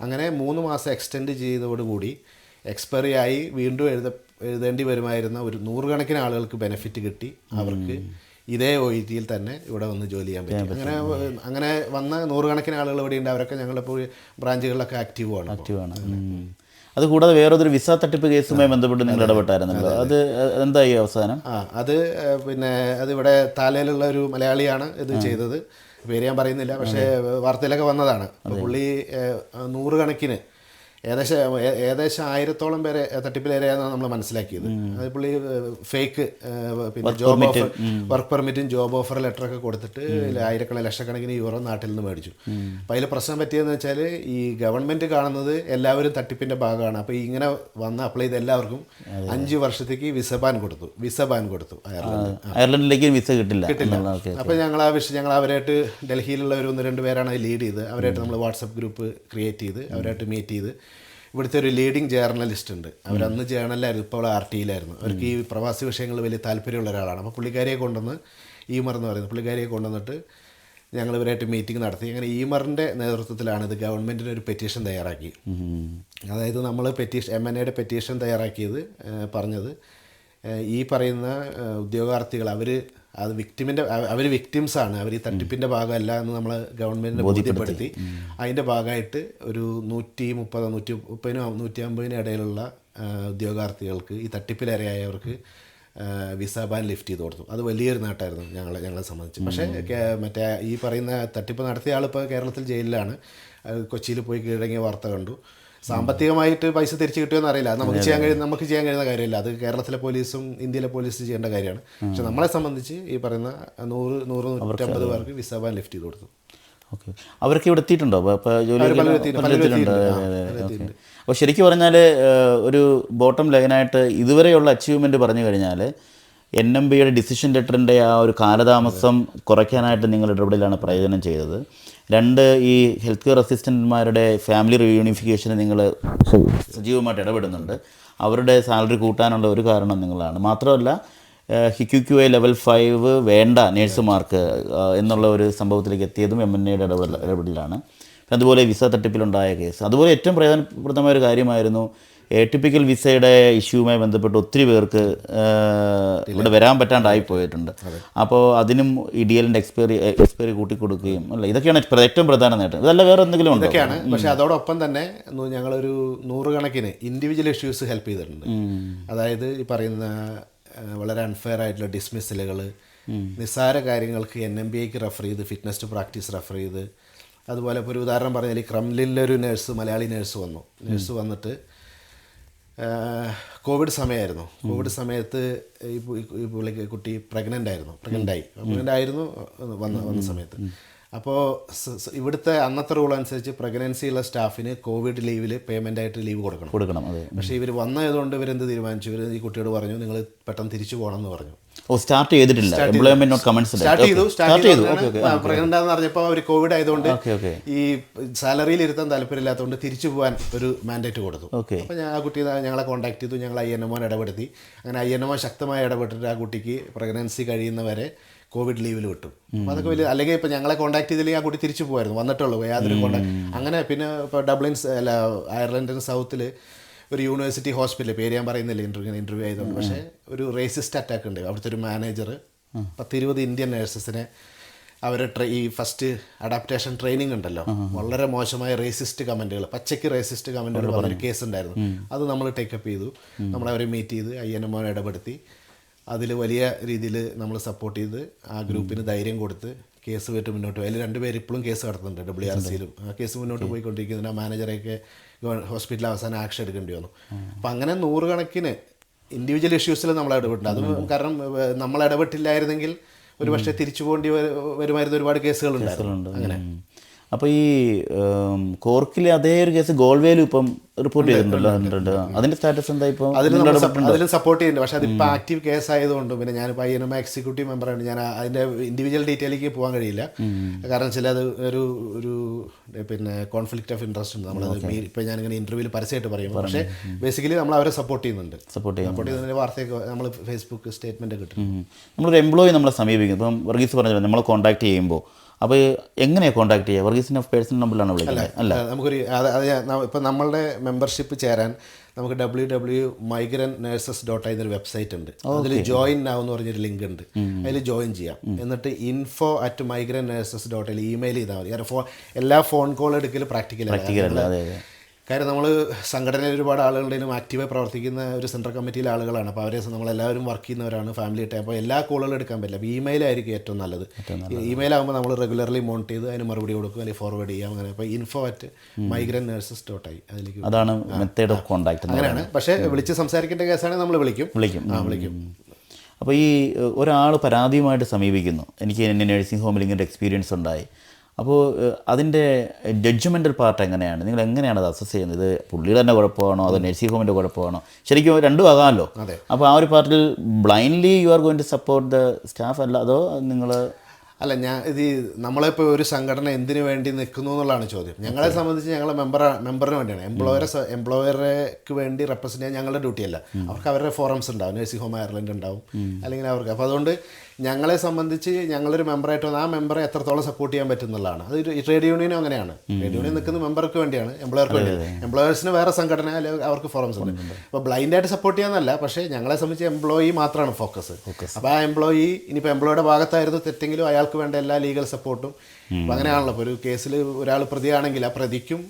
അങ്ങനെ 3 മാസം എക്സ്റ്റെൻഡ് ചെയ്തതോടുകൂടി എക്സ്പയറി ആയി വീണ്ടും എഴുതേണ്ടി വരുമായിരുന്ന ഒരു 100 കണക്കിന് ആളുകൾക്ക് ബെനിഫിറ്റ് കിട്ടി. അവർക്ക് ഇതേ OETയിൽ തന്നെ ഇവിടെ വന്ന് ജോലി ചെയ്യാൻ പറ്റും. അങ്ങനെ വന്ന 100 കണക്കിന് ആളുകൾ ഇവിടെ ഉണ്ട്. അവരൊക്കെ ഞങ്ങളിപ്പോൾ ബ്രാഞ്ചുകളിലൊക്കെ ആക്റ്റീവാണ്. അതുകൂടാതെ വേറൊരു വിസ തട്ടിപ്പ് കേസുമായി ബന്ധപ്പെട്ട് നിങ്ങൾ ഇടപെട്ടായിരുന്നല്ലോ, അത് എന്തായി അവസാനം? അതിവിടെ താലയിലുള്ള ഒരു മലയാളിയാണ് ഇത് ചെയ്തത്. പേര് ഞാൻ പറയുന്നില്ല, പക്ഷേ വാർത്തയിലൊക്കെ വന്നതാണ്. അപ്പോൾ പുള്ളി 100 കണക്കിന് ഏകദേശം 1000-ഓളം പേരെ തട്ടിപ്പിലേരെയാണെന്നാണ് നമ്മൾ മനസ്സിലാക്കിയത്. അത് പുള്ളി ഫേക്ക് പിന്നെ വർക്ക് പെർമിറ്റും ജോബ് ഓഫർ ലെറ്ററൊക്കെ കൊടുത്തിട്ട് ലക്ഷക്കണക്കിന് യൂറോ നാട്ടിൽ നിന്ന് മേടിച്ചു. അപ്പോൾ അതിൽ പ്രശ്നം പറ്റിയതെന്ന് വെച്ചാൽ ഈ ഗവൺമെൻറ് കാണുന്നത് എല്ലാവരും തട്ടിപ്പിൻ്റെ ഭാഗമാണ്. അപ്പോൾ ഇങ്ങനെ വന്ന് അപ്ലൈ ചെയ്ത് എല്ലാവർക്കും 5 വർഷത്തേക്ക് വിസ ബാൻ കൊടുത്തു. അയർലൻഡിലേക്ക് വിസ കിട്ടില്ല. അപ്പോൾ ഞങ്ങൾ അവരായിട്ട് ഡൽഹിയിലുള്ള ഒരു 1-2 പേരാണ് ലീഡ് ചെയ്ത്. അവരായിട്ട് നമ്മൾ വാട്സപ്പ് ഗ്രൂപ്പ് ക്രിയേറ്റ് ചെയ്ത് അവരായിട്ട് മീറ്റ് ചെയ്ത്. ഇവിടുത്തെ ഒരു ലീഡിങ് ജേർണലിസ്റ്റ് ഉണ്ട്. അവരന്ന് ജേർണലായിരുന്നു, ഇപ്പോൾ അവൾ RTയിലായിരുന്നു. അവർക്ക് ഈ പ്രവാസി വിഷയങ്ങൾ വലിയ താല്പര്യമുള്ള ഒരാളാണ്. അപ്പോൾ പുള്ളിക്കാരിയെ കൊണ്ടുവന്ന് ഈമർ എന്ന് പുള്ളിക്കാരിയെ കൊണ്ടുവന്നിട്ട് ഞങ്ങൾ ഇവരായിട്ട് മീറ്റിംഗ് നടത്തി. അങ്ങനെ ഈമറിൻ്റെ നേതൃത്വത്തിലാണ് ഇത് ഗവൺമെൻറ്റിന് ഒരു പെറ്റീഷൻ തയ്യാറാക്കി. അതായത് നമ്മൾ MNAയുടെ പെറ്റീഷൻ തയ്യാറാക്കിയത് പറഞ്ഞത് ഈ പറയുന്ന ഉദ്യോഗാർത്ഥികൾ അവർ വിക്ടിംസാണ്, അവർ ഈ തട്ടിപ്പിൻ്റെ ഭാഗമല്ല എന്ന് നമ്മൾ ഗവൺമെൻറ്റിനെ ബോധ്യപ്പെടുത്തി. അതിൻ്റെ ഭാഗമായിട്ട് ഒരു 130-150 ഇടയിലുള്ള ഉദ്യോഗാർത്ഥികൾക്ക്, ഈ തട്ടിപ്പിലിരയായവർക്ക് വിസ ബാൻ ലിഫ്റ്റ് ചെയ്ത് കൊടുത്തു. അത് വലിയൊരു നേട്ടമായിരുന്നു ഞങ്ങളെ സംബന്ധിച്ച്. പക്ഷേ മറ്റേ ഈ പറയുന്ന തട്ടിപ്പ് നടത്തിയ ആളിപ്പോൾ കേരളത്തിൽ ജയിലിലാണ്. കൊച്ചിയിൽ പോയി കീഴടങ്ങിയ വാർത്ത കണ്ടു. സാമ്പത്തികമായിട്ട് പൈസ തിരിച്ചു കിട്ടുമെന്ന് അറിയില്ല. നമുക്ക് ചെയ്യാൻ കഴിയുന്ന കാര്യമില്ല. അത് കേരളത്തിലെ പോലീസും ഇന്ത്യയിലെ പോലീസും ചെയ്യേണ്ട കാര്യമാണ്. പക്ഷെ നമ്മളെ സംബന്ധിച്ച് ഈ പറയുന്ന 100-150 പേർക്ക് വിസ ബാൻ ലിഫ്റ്റ് ചെയ്ത് കൊടുത്തു. ഓക്കെ, അവർക്ക് ഇവിടെ എത്തിയിട്ടുണ്ടോ? അപ്പോൾ ശരിക്കും പറഞ്ഞാൽ ഒരു ബോട്ടം ലൈനായിട്ട് ഇതുവരെയുള്ള അച്ചീവ്മെൻറ്റ് പറഞ്ഞു കഴിഞ്ഞാൽ NMBയുടെ ഡിസിഷൻ ലെറ്ററിൻ്റെ ആ ഒരു കാലതാമസം കുറയ്ക്കാനായിട്ട് നിങ്ങൾ ഇടപെടലാണ് പ്രയോജനം ചെയ്തത്. 2, ഈ ഹെൽത്ത് കെയർ അസിസ്റ്റൻറ്റ്മാരുടെ ഫാമിലി റീയൂണിഫിക്കേഷന് നിങ്ങൾ സജീവമായിട്ട് ഇടപെടുന്നുണ്ട്. അവരുടെ സാലറി കൂട്ടാനുള്ള ഒരു കാരണം നിങ്ങളാണ്. മാത്രമല്ല HQQI ലെവൽ 5 വേണ്ട നേഴ്സുമാർക്ക് എന്നുള്ള ഒരു സംഭവത്തിലേക്ക് എത്തിയതും MNAയുടെ ഇടപെടലാണ്. അതുപോലെ വിസ തട്ടിപ്പിലുണ്ടായ കേസ്, അതുപോലെ ഏറ്റവും പ്രധാനപ്രദമായ ഒരു കാര്യമായിരുന്നു എടിപ്പിക്കൽ വിസയുടെ ഇഷ്യൂവുമായി ബന്ധപ്പെട്ട് ഒത്തിരി പേർക്ക് ഇവിടെ വരാൻ പറ്റാണ്ടായി പോയിട്ടുണ്ട്. അപ്പോൾ അതിനും DLൻ്റെ എക്സ്പയറി കൂട്ടിക്കൊടുക്കുകയും അല്ല, ഇതൊക്കെയാണ് ഏറ്റവും പ്രധാന നേട്ടം. ഇതല്ല വേറെ എന്തെങ്കിലും ഉണ്ടോ? ഇതൊക്കെയാണ്. പക്ഷേ അതോടൊപ്പം തന്നെ ഞങ്ങളൊരു 100 കണക്കിന് ഇൻഡിവിജ്വൽ ഇഷ്യൂസ് ഹെൽപ്പ് ചെയ്തിട്ടുണ്ട്. അതായത് ഈ പറയുന്ന വളരെ അൺഫെയർ ആയിട്ടുള്ള ഡിസ്മിസലുകൾ, നിസ്സാര കാര്യങ്ങൾക്ക് NMBAക്ക് റെഫർ ചെയ്ത്, ഫിറ്റ്നസ് ടു പ്രാക്ടീസ് റെഫർ ചെയ്ത്. അതുപോലെ ഇപ്പോൾ ഒരു ഉദാഹരണം പറഞ്ഞാൽ ഈ ക്രംലിനിലൊരു മലയാളി നേഴ്സ് വന്നിട്ട് കോവിഡ് സമയമായിരുന്നു. കോവിഡ് സമയത്ത് ഈ കുട്ടി പ്രഗ്നൻ്റ് ആയിരുന്നു വന്ന സമയത്ത്. അപ്പോൾ ഇവിടുത്തെ അന്നത്തെ റൂൾ അനുസരിച്ച് പ്രഗ്നൻസിയുള്ള സ്റ്റാഫിന് കോവിഡ് ലീവിൽ പേയ്മെൻ്റായിട്ട് ലീവ് കൊടുക്കണം. പക്ഷേ ഇവർ വന്നതുകൊണ്ട് ഇവരെന്ത് തീരുമാനിച്ചു? ഇവർ ഈ കുട്ടിയോട് പറഞ്ഞു നിങ്ങൾ പെട്ടെന്ന് തിരിച്ചു പോകണം എന്ന് പറഞ്ഞു. സ്റ്റാർട്ട് ചെയ്തിട്ടില്ല, സ്റ്റാർട്ട് ചെയ്തു. പ്രഗ്നൻ്റ് ആണെന്ന് പറഞ്ഞപ്പോൾ അവർ കോവിഡ് ആയതുകൊണ്ട് ഈ സാലറിയിൽ ഇരുത്താൻ താല്പര്യമില്ലാത്തതുകൊണ്ട് തിരിച്ചു പോകാൻ ഒരു മാൻഡേറ്റ് കൊടുത്തു. അപ്പോൾ ആ കുട്ടി ഞങ്ങളെ കോൺടാക്ട് ചെയ്തു. ഞങ്ങൾ INMO ഇടപെടുത്തി. അങ്ങനെ INMO ശക്തമായി ഇടപെട്ടിട്ട് ആ കുട്ടിക്ക് പ്രഗ്നൻസി കഴിയുന്നവരെ കോവിഡ് ലീവിൽ വിട്ടു. അപ്പോൾ അതൊക്കെ വലിയ, അല്ലെങ്കിൽ ഇപ്പോൾ ഞങ്ങളെ കോൺടാക്ട് ചെയ്തില്ലെങ്കിൽ ആ കുട്ടി തിരിച്ചു പോകുമായിരുന്നു, വന്നിട്ടുള്ളൂ, യാതൊരു കോൺടാക്ട്. അങ്ങനെ പിന്നെ ഇപ്പോൾ അയർലൻഡിന് സൗത്തിൽ ഒരു യൂണിവേഴ്സിറ്റി ഹോസ്പിറ്റൽ, പേര് ഞാൻ പറയുന്നില്ല, ഇൻ്റർവ്യൂ ആയതുകൊണ്ട്. പക്ഷേ ഒരു റേസിസ്റ്റ് അറ്റാക്ക് ഉണ്ട്. അവിടുത്തെ ഒരു മാനേജർ 10-20 ഇന്ത്യൻ നേഴ്സസിനെ ഈ ഫസ്റ്റ് അഡാപ്റ്റേഷൻ ട്രെയിനിങ് ഉണ്ടല്ലോ, വളരെ മോശമായ റേസിസ്റ്റ് കമൻറ്റുകൾ, പച്ചയ്ക്ക് റേസിസ്റ്റ് കമൻറ്റുകൾ പറഞ്ഞൊരു കേസ് ഉണ്ടായിരുന്നു. അത് നമ്മൾ ടേക്കപ്പ് ചെയ്തു. നമ്മളവരെ മീറ്റ് ചെയ്ത് INMO ഇടപെടുത്തി. അതിൽ വലിയ രീതിയിൽ നമ്മൾ സപ്പോർട്ട് ചെയ്ത് ആ ഗ്രൂപ്പിന് ധൈര്യം കൊടുത്ത് കേസ് പോയിട്ട് മുന്നോട്ട് പോയി. അതിൽ 2 പേര് ഇപ്പോഴും കേസ് നടത്തുന്നുണ്ട് WRCയിലും. ആ കേസ് മുന്നോട്ട് പോയിക്കൊണ്ടിരിക്കുന്നതിന് ആ മാനേജറെയൊക്കെ ഹോസ്പിറ്റലിൽ അവസാനം ആക്ഷൻ എടുക്കേണ്ടി വന്നു. അപ്പം അങ്ങനെ 100 കണക്കിന് ഇൻഡിവിജ്വൽ ഇഷ്യൂസിൽ നമ്മൾ ഇടപെട്ടുണ്ട്. അത് കാരണം നമ്മൾ ഇടപെട്ടില്ലായിരുന്നെങ്കിൽ ഒരു പക്ഷേ തിരിച്ചു പോകേണ്ടി വരുമായിരുന്ന ഒരുപാട് കേസുകളുണ്ടായിരുന്നു. അങ്ങനെ അപ്പോൾ ഈ കോർക്കിലെ അതേ ഒരു കേസ് ഗോൾവേലും ഇപ്പം റിപ്പോർട്ട് ചെയ്തിട്ടുണ്ടല്ലോ. അതിൻ്റെ സ്റ്റാറ്റസ് എന്താ? ഇപ്പോൾ അതിലും സപ്പോർട്ട് ചെയ്യുന്നുണ്ട്. പക്ഷേ അതിപ്പോൾ ആക്റ്റീവ് കേസ് ആയതുകൊണ്ട് പിന്നെ ഞാനിപ്പോൾ INMA എക്സിക്യൂട്ടീവ് മെമ്പറാണ്. ഞാൻ അതിൻ്റെ ഇൻഡിവിജ്വൽ ഡീറ്റെയിലേക്ക് പോകാൻ കഴിയില്ല. കാരണം വെച്ചാൽ അത് ഒരു പിന്നെ കോൺഫ്ലിക്റ്റ് ഓഫ് ഇൻട്രസ്റ്റ് ഉണ്ട്. നമ്മളത് ഇപ്പോൾ ഞാനിങ്ങനെ ഇൻ്റർവ്യൂവിൽ പരസ്യമായിട്ട് പറയുമ്പോൾ, പക്ഷേ ബേസിക്കലി നമ്മൾ അവരെ സപ്പോർട്ട് ചെയ്യുന്നുണ്ട്. സപ്പോർട്ട് ചെയ്യുന്നതിൻ്റെ വാർത്തയൊക്കെ നമ്മൾ ഫേസ്ബുക്ക് സ്റ്റേറ്റ്മെൻറ്റ് കിട്ടും. നമ്മളൊരു എംപ്ലോയി നമ്മളെ സമീപിക്കും. ഇപ്പം വർഗീസ് പറഞ്ഞല്ലോ, നമ്മളെ കോൺടാക്ട് ചെയ്യുമ്പോൾ അപ്പോൾ എങ്ങനെയാണ് കോൺടാക്ട് ചെയ്യുക? വർഗീസിൻ്റെ പേഴ്സണൽ നമ്പറിലാണ് വിളിക്കുന്നത്? അല്ല, നമുക്കൊരു ഇപ്പം നമ്മളുടെ മെമ്പർഷിപ്പ് ചേരാൻ നമുക്ക് www.migrantnurses.in എന്നൊരു വെബ്സൈറ്റ് ഉണ്ട്. അതിൽ ജോയിൻ നൗ എന്ന് പറഞ്ഞൊരു ലിങ്ക് ഉണ്ട്. അതിൽ ജോയിൻ ചെയ്യാം. എന്നിട്ട് info@migrantnurses.in ഇമെയിൽ ചെയ്താൽ മതി. കാരണം എല്ലാ ഫോൺ കോൾ എടുക്കൽ പ്രാക്ടിക്കലല്ല. കാര്യം നമ്മൾ സംഘടനയിൽ ഒരുപാട് ആളുകളുടെയും ആക്റ്റീവായി പ്രവർത്തിക്കുന്ന ഒരു സെൻട്രൽ കമ്മിറ്റിയിലെ ആളുകളാണ്. അപ്പോൾ അവരെ നമ്മളെല്ലാവരും വർക്ക് ചെയ്യുന്നവരാണ്, ഫാമിലി ടൈം. അപ്പോൾ എല്ലാ കോളുകളും എടുക്കാൻ പറ്റില്ല. അപ്പോൾ ഇമെയിലായിരിക്കും ഏറ്റവും നല്ലത്. ഇമെയിലാകുമ്പോൾ നമ്മൾ റെഗുലർലി മോണിറ്റർ ചെയ്ത് അതിന് മറുപടി കൊടുക്കും, അല്ലെങ്കിൽ ഫോർവേഡ് ചെയ്യാം. അങ്ങനെ അപ്പോൾ info@migrantnurses.in അതിലേക്ക് അതാണ് മെത്തേഡ് ഓഫ് കോൺടാക്ട്. അങ്ങനെയാണ്. പക്ഷേ വിളിച്ച് സംസാരിക്കേണ്ട കേസാണെങ്കിൽ നമ്മൾ വിളിക്കും. അപ്പോൾ ഈ ഒരാൾ പരാതിയുമായിട്ട് സമീപിക്കുന്നു, എനിക്ക് എൻ്റെ നഴ്സിംഗ് ഹോമിൽ ഇങ്ങനെ എക്സ്പീരിയൻസ് ഉണ്ടായി. അപ്പോൾ അതിൻ്റെ ജഡ്ജ്മെൻ്റൽ പാർട്ട് എങ്ങനെയാണ്? നിങ്ങൾ എങ്ങനെയാണ് അത് അസസ് ചെയ്യുന്നത്? ഇത് പുള്ളിയുടെ തന്നെ കുഴപ്പമാണോ അതോ നഴ്സിംഗ് ഹോമിൻ്റെ കുഴപ്പമാണോ? ശരിക്കും രണ്ടും ആകാമല്ലോ. അപ്പോൾ ആ ഒരു പാർട്ടിൽ blindly you are going to support the staff അല്ല, അതോ നിങ്ങൾ അല്ല, നമ്മളിപ്പോൾ ഒരു സംഘടന എന്തിനു വേണ്ടി നിൽക്കുന്നു എന്നുള്ളതാണ് ചോദ്യം. ഞങ്ങളെ സംബന്ധിച്ച് ഞങ്ങളെ മെമ്പറിന് വേണ്ടിയാണ്. എംപ്ലോയർക്ക് വേണ്ടി റെപ്രസെൻറ്റ് ചെയ്യാൻ ഞങ്ങളുടെ ഡ്യൂട്ടിയല്ല. അവർക്ക് അവരുടെ ഫോറംസ് ഉണ്ടാവും, നഴ്സിംഗ് ഹോം അയർലൻഡ് ഉണ്ടാവും, അല്ലെങ്കിൽ അവർക്ക്. അപ്പോൾ അതുകൊണ്ട് ഞങ്ങളെ സംബന്ധിച്ച് ഞങ്ങളൊരു മെമ്പറായിട്ട് വന്ന് ആ മെമ്പറെ എത്രത്തോളം സപ്പോർട്ട് ചെയ്യാൻ പറ്റും എന്നുള്ളതാണ്. അത് ട്രേഡ് യൂണിയനും അങ്ങനെയാണ്. ട്രേഡ് യൂണിയൻ നിൽക്കുന്ന മെമ്പർക്ക് വേണ്ടിയാണ്, എംപ്ലോയർക്ക് വേണ്ടി. എംപ്ലോയേഴ്സിന് വേറെ സംഘടന അല്ലെങ്കിൽ അവർക്ക് ഫോറംസ് ഉണ്ട്. അപ്പോൾ ബ്ലൈൻഡായിട്ട് സപ്പോർട്ട് ചെയ്യാന്നല്ല, പക്ഷേ ഞങ്ങളെ സംബന്ധിച്ച് എംപ്ലോയി മാത്രമാണ് ഫോക്കസ്. അപ്പോൾ ആ എംപ്ലോയി ഇനിയിപ്പോൾ എംപ്ലോയിയുടെ ഭാഗത്തായിരുന്നു തെറ്റെങ്കിലും അയാൾക്ക് വേണ്ട എല്ലാ ലീഗൽ സപ്പോർട്ടും. അപ്പോൾ അങ്ങനെയാണല്ലോ. ഇപ്പോൾ ഒരു കേസിൽ ഒരാൾ പ്രതിയാണെങ്കിൽ ആ പ്രതിക്കും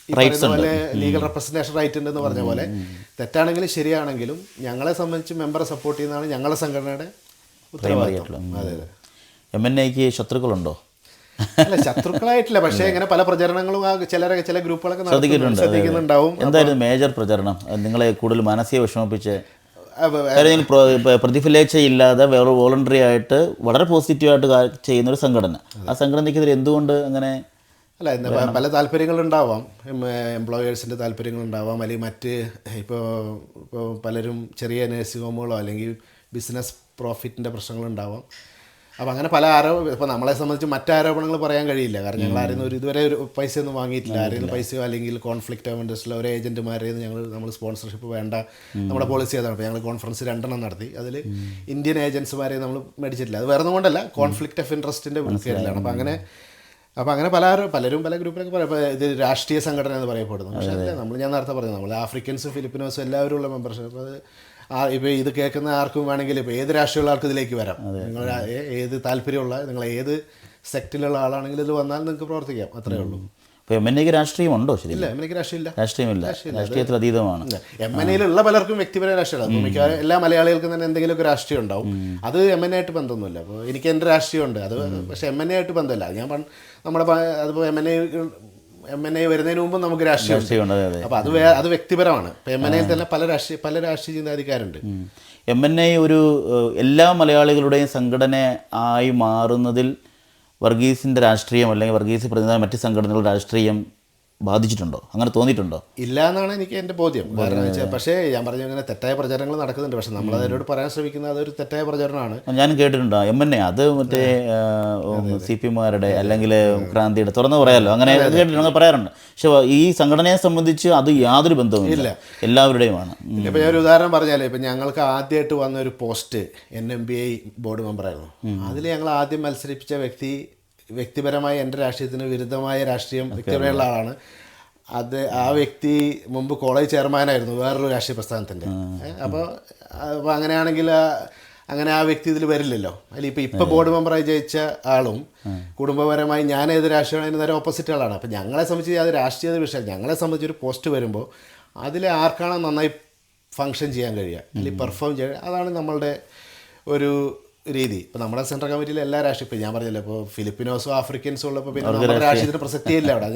ഈ പറയുന്ന പോലെ ലീഗൽ റെപ്രസെൻറ്റേഷൻ റൈറ്റ് ഉണ്ടെന്ന് പറഞ്ഞ പോലെ, തെറ്റാണെങ്കിലും ശരിയാണെങ്കിലും ഞങ്ങളെ സംബന്ധിച്ച് മെമ്പറെ സപ്പോർട്ട് ചെയ്യുന്നതാണ് ഞങ്ങളുടെ സംഘടനയുടെ ഉത്തരവാദിത്വം. അതെ. MNAക്ക് ശത്രുക്കളുണ്ടോ? അല്ല, ശത്രുക്കളായിട്ടില്ല. പക്ഷേ ഇങ്ങനെ പല പ്രചരണങ്ങളും ചില ഗ്രൂപ്പുകളൊക്കെ ശ്രദ്ധിക്കുന്നുണ്ടാവും. എന്തായാലും മേജർ പ്രചരണം നിങ്ങളെ കൂടുതൽ മാനസിക വിഷമിപ്പിച്ച് പ്രതിഫലേച്ഛയില്ലാതെ വേറെ വോളണ്ടറി ആയിട്ട് വളരെ പോസിറ്റീവായിട്ട് ചെയ്യുന്നൊരു സംഘടന, ആ സംഘടനയ്ക്കെതിരെ എന്തുകൊണ്ട് അങ്ങനെ? അല്ല, പല താല്പര്യങ്ങളുണ്ടാവാം. എംപ്ലോയേഴ്സിൻ്റെ താല്പര്യങ്ങളുണ്ടാവാം, അല്ലെങ്കിൽ മറ്റ് ഇപ്പോൾ പലരും ചെറിയ നഴ്സിംഗ് ഹോമുകളോ അല്ലെങ്കിൽ ബിസിനസ് പ്രോഫിറ്റിൻ്റെ പ്രശ്നങ്ങളുണ്ടാവാം. അപ്പോൾ അങ്ങനെ പല ഇപ്പോൾ നമ്മളെ സംബന്ധിച്ച് മറ്റാരോപണങ്ങൾ പറയാൻ കഴിയില്ല. കാരണം ഞങ്ങൾ ആരെയും ഇതുവരെ ഒരു പൈസയൊന്നും വാങ്ങിയിട്ടില്ല. ആരെയും പൈസയോ അല്ലെങ്കിൽ കോൺഫ്ലിക്റ്റ് ഓഫ് ഇൻട്രസ്റ്റിലോ ഒരു ഏജൻറ്റുമാരെയും നമ്മൾ സ്പോൺസർഷിപ്പ് വേണ്ട. നമ്മുടെ പോളിസി അതാണ്. ഇപ്പോൾ ഞങ്ങൾ കോൺഫറൻസ് 2 നടത്തി. അതിൽ ഇന്ത്യൻ ഏജൻസിമാരെ നമ്മൾ മേടിച്ചിട്ടില്ല. അത് വേറെ ഒന്നും കൊണ്ടല്ല, കോൺഫ്ലിക്റ്റ് ഓഫ് ഇൻട്രസ്റ്റിൻ്റെ പേരിലാണ്. അപ്പോൾ അങ്ങനെ പലരും പല ഗ്രൂപ്പിലൊക്കെ പറയാം. ഇപ്പോൾ ഇത് രാഷ്ട്രീയ സംഘടന എന്ന് പറയപ്പെടുന്നു. പക്ഷേ അല്ല, ഞാൻ നേരത്തെ പറഞ്ഞു, നമ്മൾ ആഫ്രിക്കൻസും ഫിലിപ്പിനോസും എല്ലാവരും ഉള്ള മെമ്പർഷിപ്പ്. അപ്പോൾ ഇപ്പോൾ ഇത് കേൾക്കുന്ന ആർക്കും വേണമെങ്കിൽ ഇപ്പോൾ ഏത് രാഷ്ട്രീയമുള്ള ആൾക്കും ഇതിലേക്ക് വരാം. നിങ്ങൾ ഏത് താല്പര്യമുള്ള, നിങ്ങൾ ഏത് സെക്റ്റിലുള്ള ആളാണെങ്കിലും ഇതിൽ വന്നാൽ നിങ്ങൾക്ക് പ്രവർത്തിക്കാം. അത്രയേ ഉള്ളൂ. ഇപ്പോൾ MNAക്ക് രാഷ്ട്രീയമുണ്ടോ? ശരിയില്ല, MNAക്ക് രാഷ്ട്രീയമില്ല. രാഷ്ട്രീയത്തിൽ അതീതമാണ്. MNAയിലുള്ള പലർക്കും വ്യക്തിപര രാഷ്ട്രീയമാണ്. മിക്ക എല്ലാ മലയാളികൾക്കും തന്നെ എന്തെങ്കിലുമൊക്കെ രാഷ്ട്രീയം ഉണ്ടാവും. അത് MNA ആയിട്ട് ബന്ധമൊന്നുമില്ല. അപ്പോൾ എനിക്ക് എൻ്റെ രാഷ്ട്രീയമുണ്ട്, അത് പക്ഷേ MNA ആയിട്ട് ബന്ധമില്ല. അതിപ്പോൾ MNA വരുന്നതിന് മുമ്പ് നമുക്ക് രാഷ്ട്രീയം. അപ്പോൾ അത് വ്യക്തിപരമാണ്. ഇപ്പോൾ MNAയിൽ തന്നെ പല രാഷ്ട്രീയ ചിന്താധികാരുണ്ട്. MNA ഒരു എല്ലാ മലയാളികളുടെയും സംഘടന ആയി മാറുന്നതിൽ വർഗീസിൻ്റെ രാഷ്ട്രീയം അല്ലെങ്കിൽ വർഗീസ് പ്രതിനിധി മറ്റ് സംഘടനകളുടെ രാഷ്ട്രീയം ബാധിച്ചിട്ടുണ്ടോ? അങ്ങനെ തോന്നിയിട്ടുണ്ടോ? ഇല്ല എന്നാണ് എനിക്ക് എൻ്റെ ബോധ്യം. കാരണം വെച്ചാൽ, പക്ഷേ ഞാൻ പറഞ്ഞു, അങ്ങനെ തെറ്റായ പ്രചാരണങ്ങൾ നടക്കുന്നുണ്ട്. പക്ഷേ നമ്മളതിനോട് പറയാൻ ശ്രമിക്കുന്നത് അതൊരു തെറ്റായ പ്രചരണമാണ്. ഞാനും കേട്ടിട്ടുണ്ടോ MNA അത് മറ്റേ CPM-മാരുടെ അല്ലെങ്കിൽ ക്രാന്തിയുടെ തുറന്ന് പറയാമല്ലോ, അങ്ങനെ കേട്ടിട്ടുണ്ട്, പറയാറുണ്ട്. പക്ഷെ ഈ സംഘടനയെ സംബന്ധിച്ച് അത് യാതൊരു ബന്ധവുമില്ല, എല്ലാവരുടെയുമാണ്. ഇപ്പോൾ ഞാൻ ഒരു ഉദാഹരണം പറഞ്ഞാൽ, ഇപ്പം ഞങ്ങൾക്ക് ആദ്യമായിട്ട് വന്ന ഒരു പോസ്റ്റ് NMBI ബോർഡ് മെമ്പറായിരുന്നു. അതിൽ ഞങ്ങൾ ആദ്യം മത്സരിപ്പിച്ച വ്യക്തിപരമായി എൻ്റെ രാഷ്ട്രീയത്തിന് വിരുദ്ധമായ രാഷ്ട്രീയം വ്യക്തിപരമുള്ള ആളാണ്. ആ വ്യക്തി മുമ്പ് കോളേജ് ചെയർമാനായിരുന്നു വേറൊരു രാഷ്ട്രീയ പ്രസ്ഥാനത്തിൻ്റെ. അപ്പോൾ അങ്ങനെയാണെങ്കിൽ അങ്ങനെ ആ വ്യക്തി ഇതിൽ വരില്ലല്ലോ. അല്ലെങ്കിൽ ഇപ്പോൾ ബോർഡ് മെമ്പറായി ജയിച്ച ആളും കുടുംബപരമായി ഞാൻ ഏത് രാഷ്ട്രീയമാണ് അതിന് നേരെ ഓപ്പോസിറ്റ് ആളാണ്. അപ്പോൾ ഞങ്ങളെ സംബന്ധിച്ച് അത് രാഷ്ട്രീയ വിഷയം. ഞങ്ങളെ സംബന്ധിച്ചൊരു പോസ്റ്റ് വരുമ്പോൾ അതിൽ ആർക്കാണ് നന്നായി ഫങ്ഷൻ ചെയ്യാൻ കഴിയുക അല്ലെങ്കിൽ പെർഫോം ചെയ്യുക, അതാണ് നമ്മളുടെ ഒരു രീതി. ഇപ്പോൾ നമ്മുടെ സെൻട്രൽ കമ്മിറ്റിയിൽ എല്ലാ രാഷ്ട്രീയ, ഇപ്പോൾ ഞാൻ പറഞ്ഞല്ലോ, ഇപ്പോൾ ഫിലിപ്പിനോസും ആഫ്രിക്കൻസും ഉള്ളപ്പോൾ പിന്നെ നമ്മുടെ രാഷ്ട്രീയത്തിന് പ്രസക്തിയില്ല അവിടെ.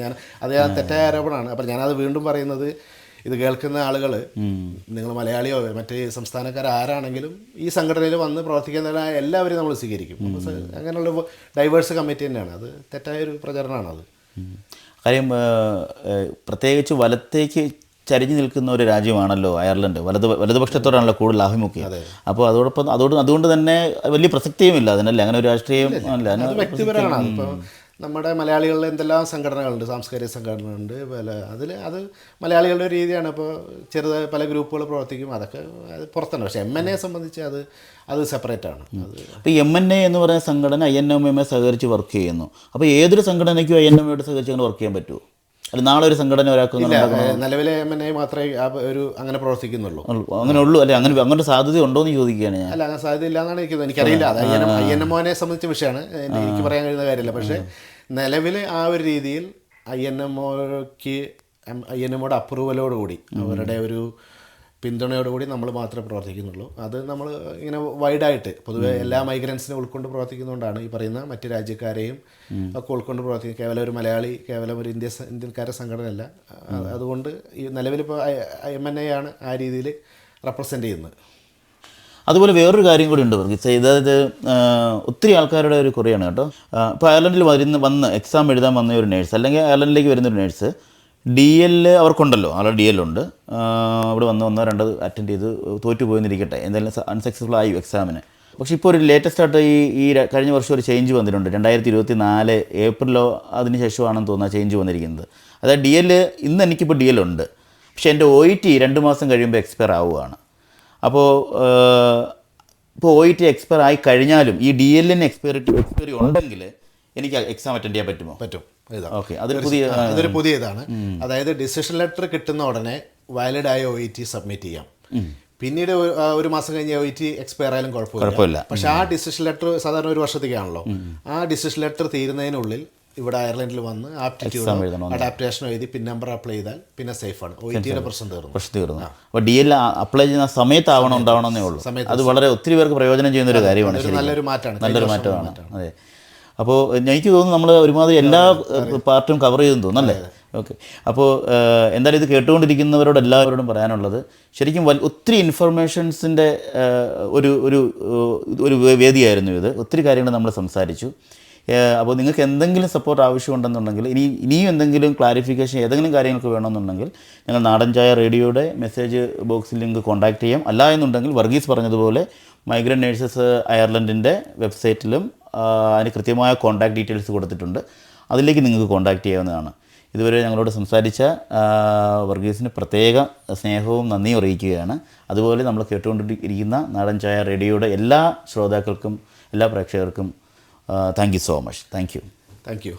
അത് തെറ്റായ ആരോപണമാണ്. അപ്പോൾ ഞാനത് വീണ്ടും പറയുന്നത്, ഇത് കേൾക്കുന്ന ആളുകൾ, നിങ്ങൾ മലയാളിയോ മറ്റ് സംസ്ഥാനക്കാർ ആരാണെങ്കിലും ഈ സംഘടനയിൽ വന്ന് പ്രവർത്തിക്കുന്ന എല്ലാവരെയും നമ്മൾ സ്വീകരിക്കും. അങ്ങനെയുള്ള ഡൈവേഴ്സ് കമ്മിറ്റി തന്നെയാണ്. അത് തെറ്റായൊരു പ്രചരണമാണത്. കാര്യം പ്രത്യേകിച്ച് വലത്തേക്ക് ചരിഞ്ഞു നിൽക്കുന്ന ഒരു രാജ്യമാണല്ലോ അയർലൻഡ്. വലതുപക്ഷത്തോടാണല്ലോ കൂടുതൽ ആഭിമുഖ്യം. അപ്പോൾ അതുകൊണ്ട് തന്നെ വലിയ പ്രസക്തിയുമില്ല അതിനല്ലേ, അങ്ങനെ ഒരു രാഷ്ട്രീയം അല്ല. അത് വ്യക്തിപരമാണ്. ഇപ്പോൾ നമ്മുടെ മലയാളികളിൽ എന്തെല്ലാം സംഘടനകളുണ്ട്, സാംസ്കാരിക സംഘടനകളുണ്ട് അത് മലയാളികളുടെ ഒരു രീതിയാണ്. ഇപ്പോൾ ചെറുതായ പല ഗ്രൂപ്പുകൾ പ്രവർത്തിക്കും, അതൊക്കെ അത് പുറത്താണ്. പക്ഷേ MNA സംബന്ധിച്ച് അത് സെപ്പറേറ്റ് ആണ്. അപ്പോൾ MNA എന്ന് പറയുന്ന സംഘടന INMA സഹകരിച്ച് വർക്ക് ചെയ്യുന്നു. അപ്പോൾ ഏതൊരു സംഘടനയ്ക്കും INMAയോട് സഹകരിച്ച് അങ്ങനെ വർക്ക് ചെയ്യാൻ പറ്റുമോ? അല്ല, നാളെ ഒരു സംഘടന ഒരാൾക്ക് നിലവിലെ MNA മാത്രമേ അങ്ങനെ പ്രവർത്തിക്കുന്നുള്ളൂ. അങ്ങനെ ഉള്ളൂ അല്ലെ? അങ്ങനെ സാധ്യത ഉണ്ടോ എന്ന് ചോദിക്കുകയാണ് ഞാൻ. അല്ല, അങ്ങനെ സാധ്യത ഇല്ല എന്നാണ് എനിക്കറിയില്ല. അത് INMOനെ സംബന്ധിച്ച വിഷയമാണ്, എനിക്ക് പറയാൻ കഴിയുന്ന കാര്യമില്ല. പക്ഷേ നിലവിൽ ആ ഒരു രീതിയിൽ INMOയുടെ അപ്രൂവലോടുകൂടി, അവരുടെ ഒരു പിന്തുണയോടുകൂടി നമ്മൾ മാത്രമേ പ്രവർത്തിക്കുന്നുള്ളൂ. അത് നമ്മൾ ഇങ്ങനെ വൈഡായിട്ട് പൊതുവെ എല്ലാ മൈഗ്രൻസിനെ ഉൾക്കൊണ്ട് പ്രവർത്തിക്കുന്നതുകൊണ്ടാണ് ഈ പറയുന്ന മറ്റ് രാജ്യക്കാരെയും ഒക്കെ ഉൾക്കൊണ്ട് പ്രവർത്തിക്കുന്നത്. കേവലം ഒരു മലയാളി, കേവലം ഒരു ഇന്ത്യക്കാരുടെ സംഘടനയല്ല. അതുകൊണ്ട് ഈ നിലവിലിപ്പോൾ MNA ആണ് ആ രീതിയിൽ റെപ്രസെൻ്റ് ചെയ്യുന്നത്. അതുപോലെ വേറൊരു കാര്യം കൂടി ഉണ്ട് വർഗീസ്. അതായത് ഒത്തിരി ആൾക്കാരുടെ ഒരു കുറയാണ് കേട്ടോ. ഇപ്പോൾ അയർലൻഡിൽ വന്ന് എക്സാം എഴുതാൻ വന്ന ഒരു നേഴ്സ്, അല്ലെങ്കിൽ അയർലൻഡിലേക്ക് വരുന്നൊരു നേഴ്സ്, DL അവർക്കുണ്ടല്ലോ, ആളുടെ DL ഉണ്ട്. ഇവിടെ വന്നോ രണ്ടോ അറ്റൻഡ് ചെയ്ത് തോറ്റു പോയെന്നിരിക്കട്ടെ, എന്തായാലും അൺസക്സസ്ഫുൾ ആയി എക്സാമിന്. പക്ഷേ ഇപ്പോൾ ഒരു ലേറ്റസ്റ്റ് ആയിട്ട് ഈ കഴിഞ്ഞ വർഷം ഒരു ചേഞ്ച് വന്നിട്ടുണ്ട്. 2024 ഏപ്രിലോ അതിന് ശേഷമാണെന്ന് തോന്നുന്നത് ചേഞ്ച് വന്നിരിക്കുന്നത്. അതായത് DL ഇന്ന് എനിക്കിപ്പോൾ DL ഉണ്ട്, പക്ഷേ എൻ്റെ OET 2 മാസം കഴിയുമ്പോൾ എക്സ്പയർ ആവുകയാണ്. അപ്പോൾ OET എക്സ്പയർ ആയി കഴിഞ്ഞാലും ഈ DLന് എക്സ്പയറി ഉണ്ടെങ്കിൽ എനിക്ക് എക്സാം അറ്റൻഡ് ചെയ്യാൻ പറ്റുമോ? പറ്റും. ഓക്കെ, അതൊരു പുതിയ ഇതാണ്. അതായത് ഡിസിഷൻ ലെറ്റർ കിട്ടുന്ന ഉടനെ വാലിഡ് ആയ OET സബ്മിറ്റ് ചെയ്യാം. പിന്നീട് ഒരു മാസം കഴിഞ്ഞ് OET എക്സ്പയർ ആയാലും കുഴപ്പമില്ല. പക്ഷെ ആ ഡിസിഷൻ ലെറ്റർ സാധാരണ 1 വർഷത്തേക്കാണല്ലോ. ആ ഡിസിഷൻ ലെറ്റർ തീരുന്നതിനുള്ളിൽ ഇവിടെ അയർലൻഡിൽ വന്ന് ആപ്റ്റിറ്റ്യൂഡ് അഡാപ്റ്റേഷൻ എഴുതി പിൻ നമ്പർ അപ്ലൈ ചെയ്താൽ പിന്നെ സേഫാണ്. OETയുടെ പ്രശ്നം തീർന്നു. അപ്പോൾ DL അപ്ലൈ ചെയ്യുന്ന സമയത്ത് ഉണ്ടാവണമെന്നേ ഉള്ളൂ. അത് വളരെ ഒത്തിരി പേർക്ക് പ്രയോജനം ചെയ്യുന്ന ഒരു കാര്യമാണ്. നല്ലൊരു മാറ്റമാണ്. അതെ. അപ്പോൾ എനിക്ക് തോന്നുന്നു നമ്മൾ ഒരുമാതിരി എല്ലാ പാർട്ടും കവർ ചെയ്തെന്ന് തോന്നുന്നല്ലേ? ഓക്കെ. അപ്പോൾ എന്തായാലും ഇത് കേട്ടുകൊണ്ടിരിക്കുന്നവരോട് എല്ലാവരോടും പറയാനുള്ളത്, ശരിക്കും ഒത്തിരി ഇൻഫർമേഷൻസിൻ്റെ ഒരു വേദിയായിരുന്നു ഇത്. ഒത്തിരി കാര്യങ്ങൾ നമ്മൾ സംസാരിച്ചു. അപ്പോൾ നിങ്ങൾക്ക് എന്തെങ്കിലും സപ്പോർട്ട് ആവശ്യമുണ്ടെന്നുണ്ടെങ്കിൽ, ഇനിയും എന്തെങ്കിലും ക്ലാരിഫിക്കേഷൻ ഏതെങ്കിലും കാര്യങ്ങൾക്ക് വേണമെന്നുണ്ടെങ്കിൽ ഞങ്ങൾ നാടൻ ചായ റേഡിയോയുടെ മെസ്സേജ് ബോക്സിൽ നിങ്ങൾക്ക് കോൺടാക്ട് ചെയ്യാം. അല്ല എന്നുണ്ടെങ്കിൽ വർഗീസ് പറഞ്ഞതുപോലെ മൈഗ്രൻ്റ് നേഴ്സസ് അയർലൻഡിൻ്റെ വെബ്സൈറ്റിലും അതിന് കൃത്യമായ കോൺടാക്ട് ഡീറ്റെയിൽസ് കൊടുത്തിട്ടുണ്ട്. അതിലേക്ക് നിങ്ങൾക്ക് കോൺടാക്ട് ചെയ്യാവുന്നതാണ്. ഇതുവരെ ഞങ്ങളോട് സംസാരിച്ച വർഗീസിന് പ്രത്യേക സ്നേഹവും നന്ദിയും അറിയിക്കുകയാണ്. അതുപോലെ നമ്മൾ കേട്ടുകൊണ്ടിരിക്കുന്ന നാടൻ ചായ റേഡിയോയുടെ എല്ലാ ശ്രോതാക്കൾക്കും, എല്ലാ പ്രേക്ഷകർക്കും thank you so much. Thank you.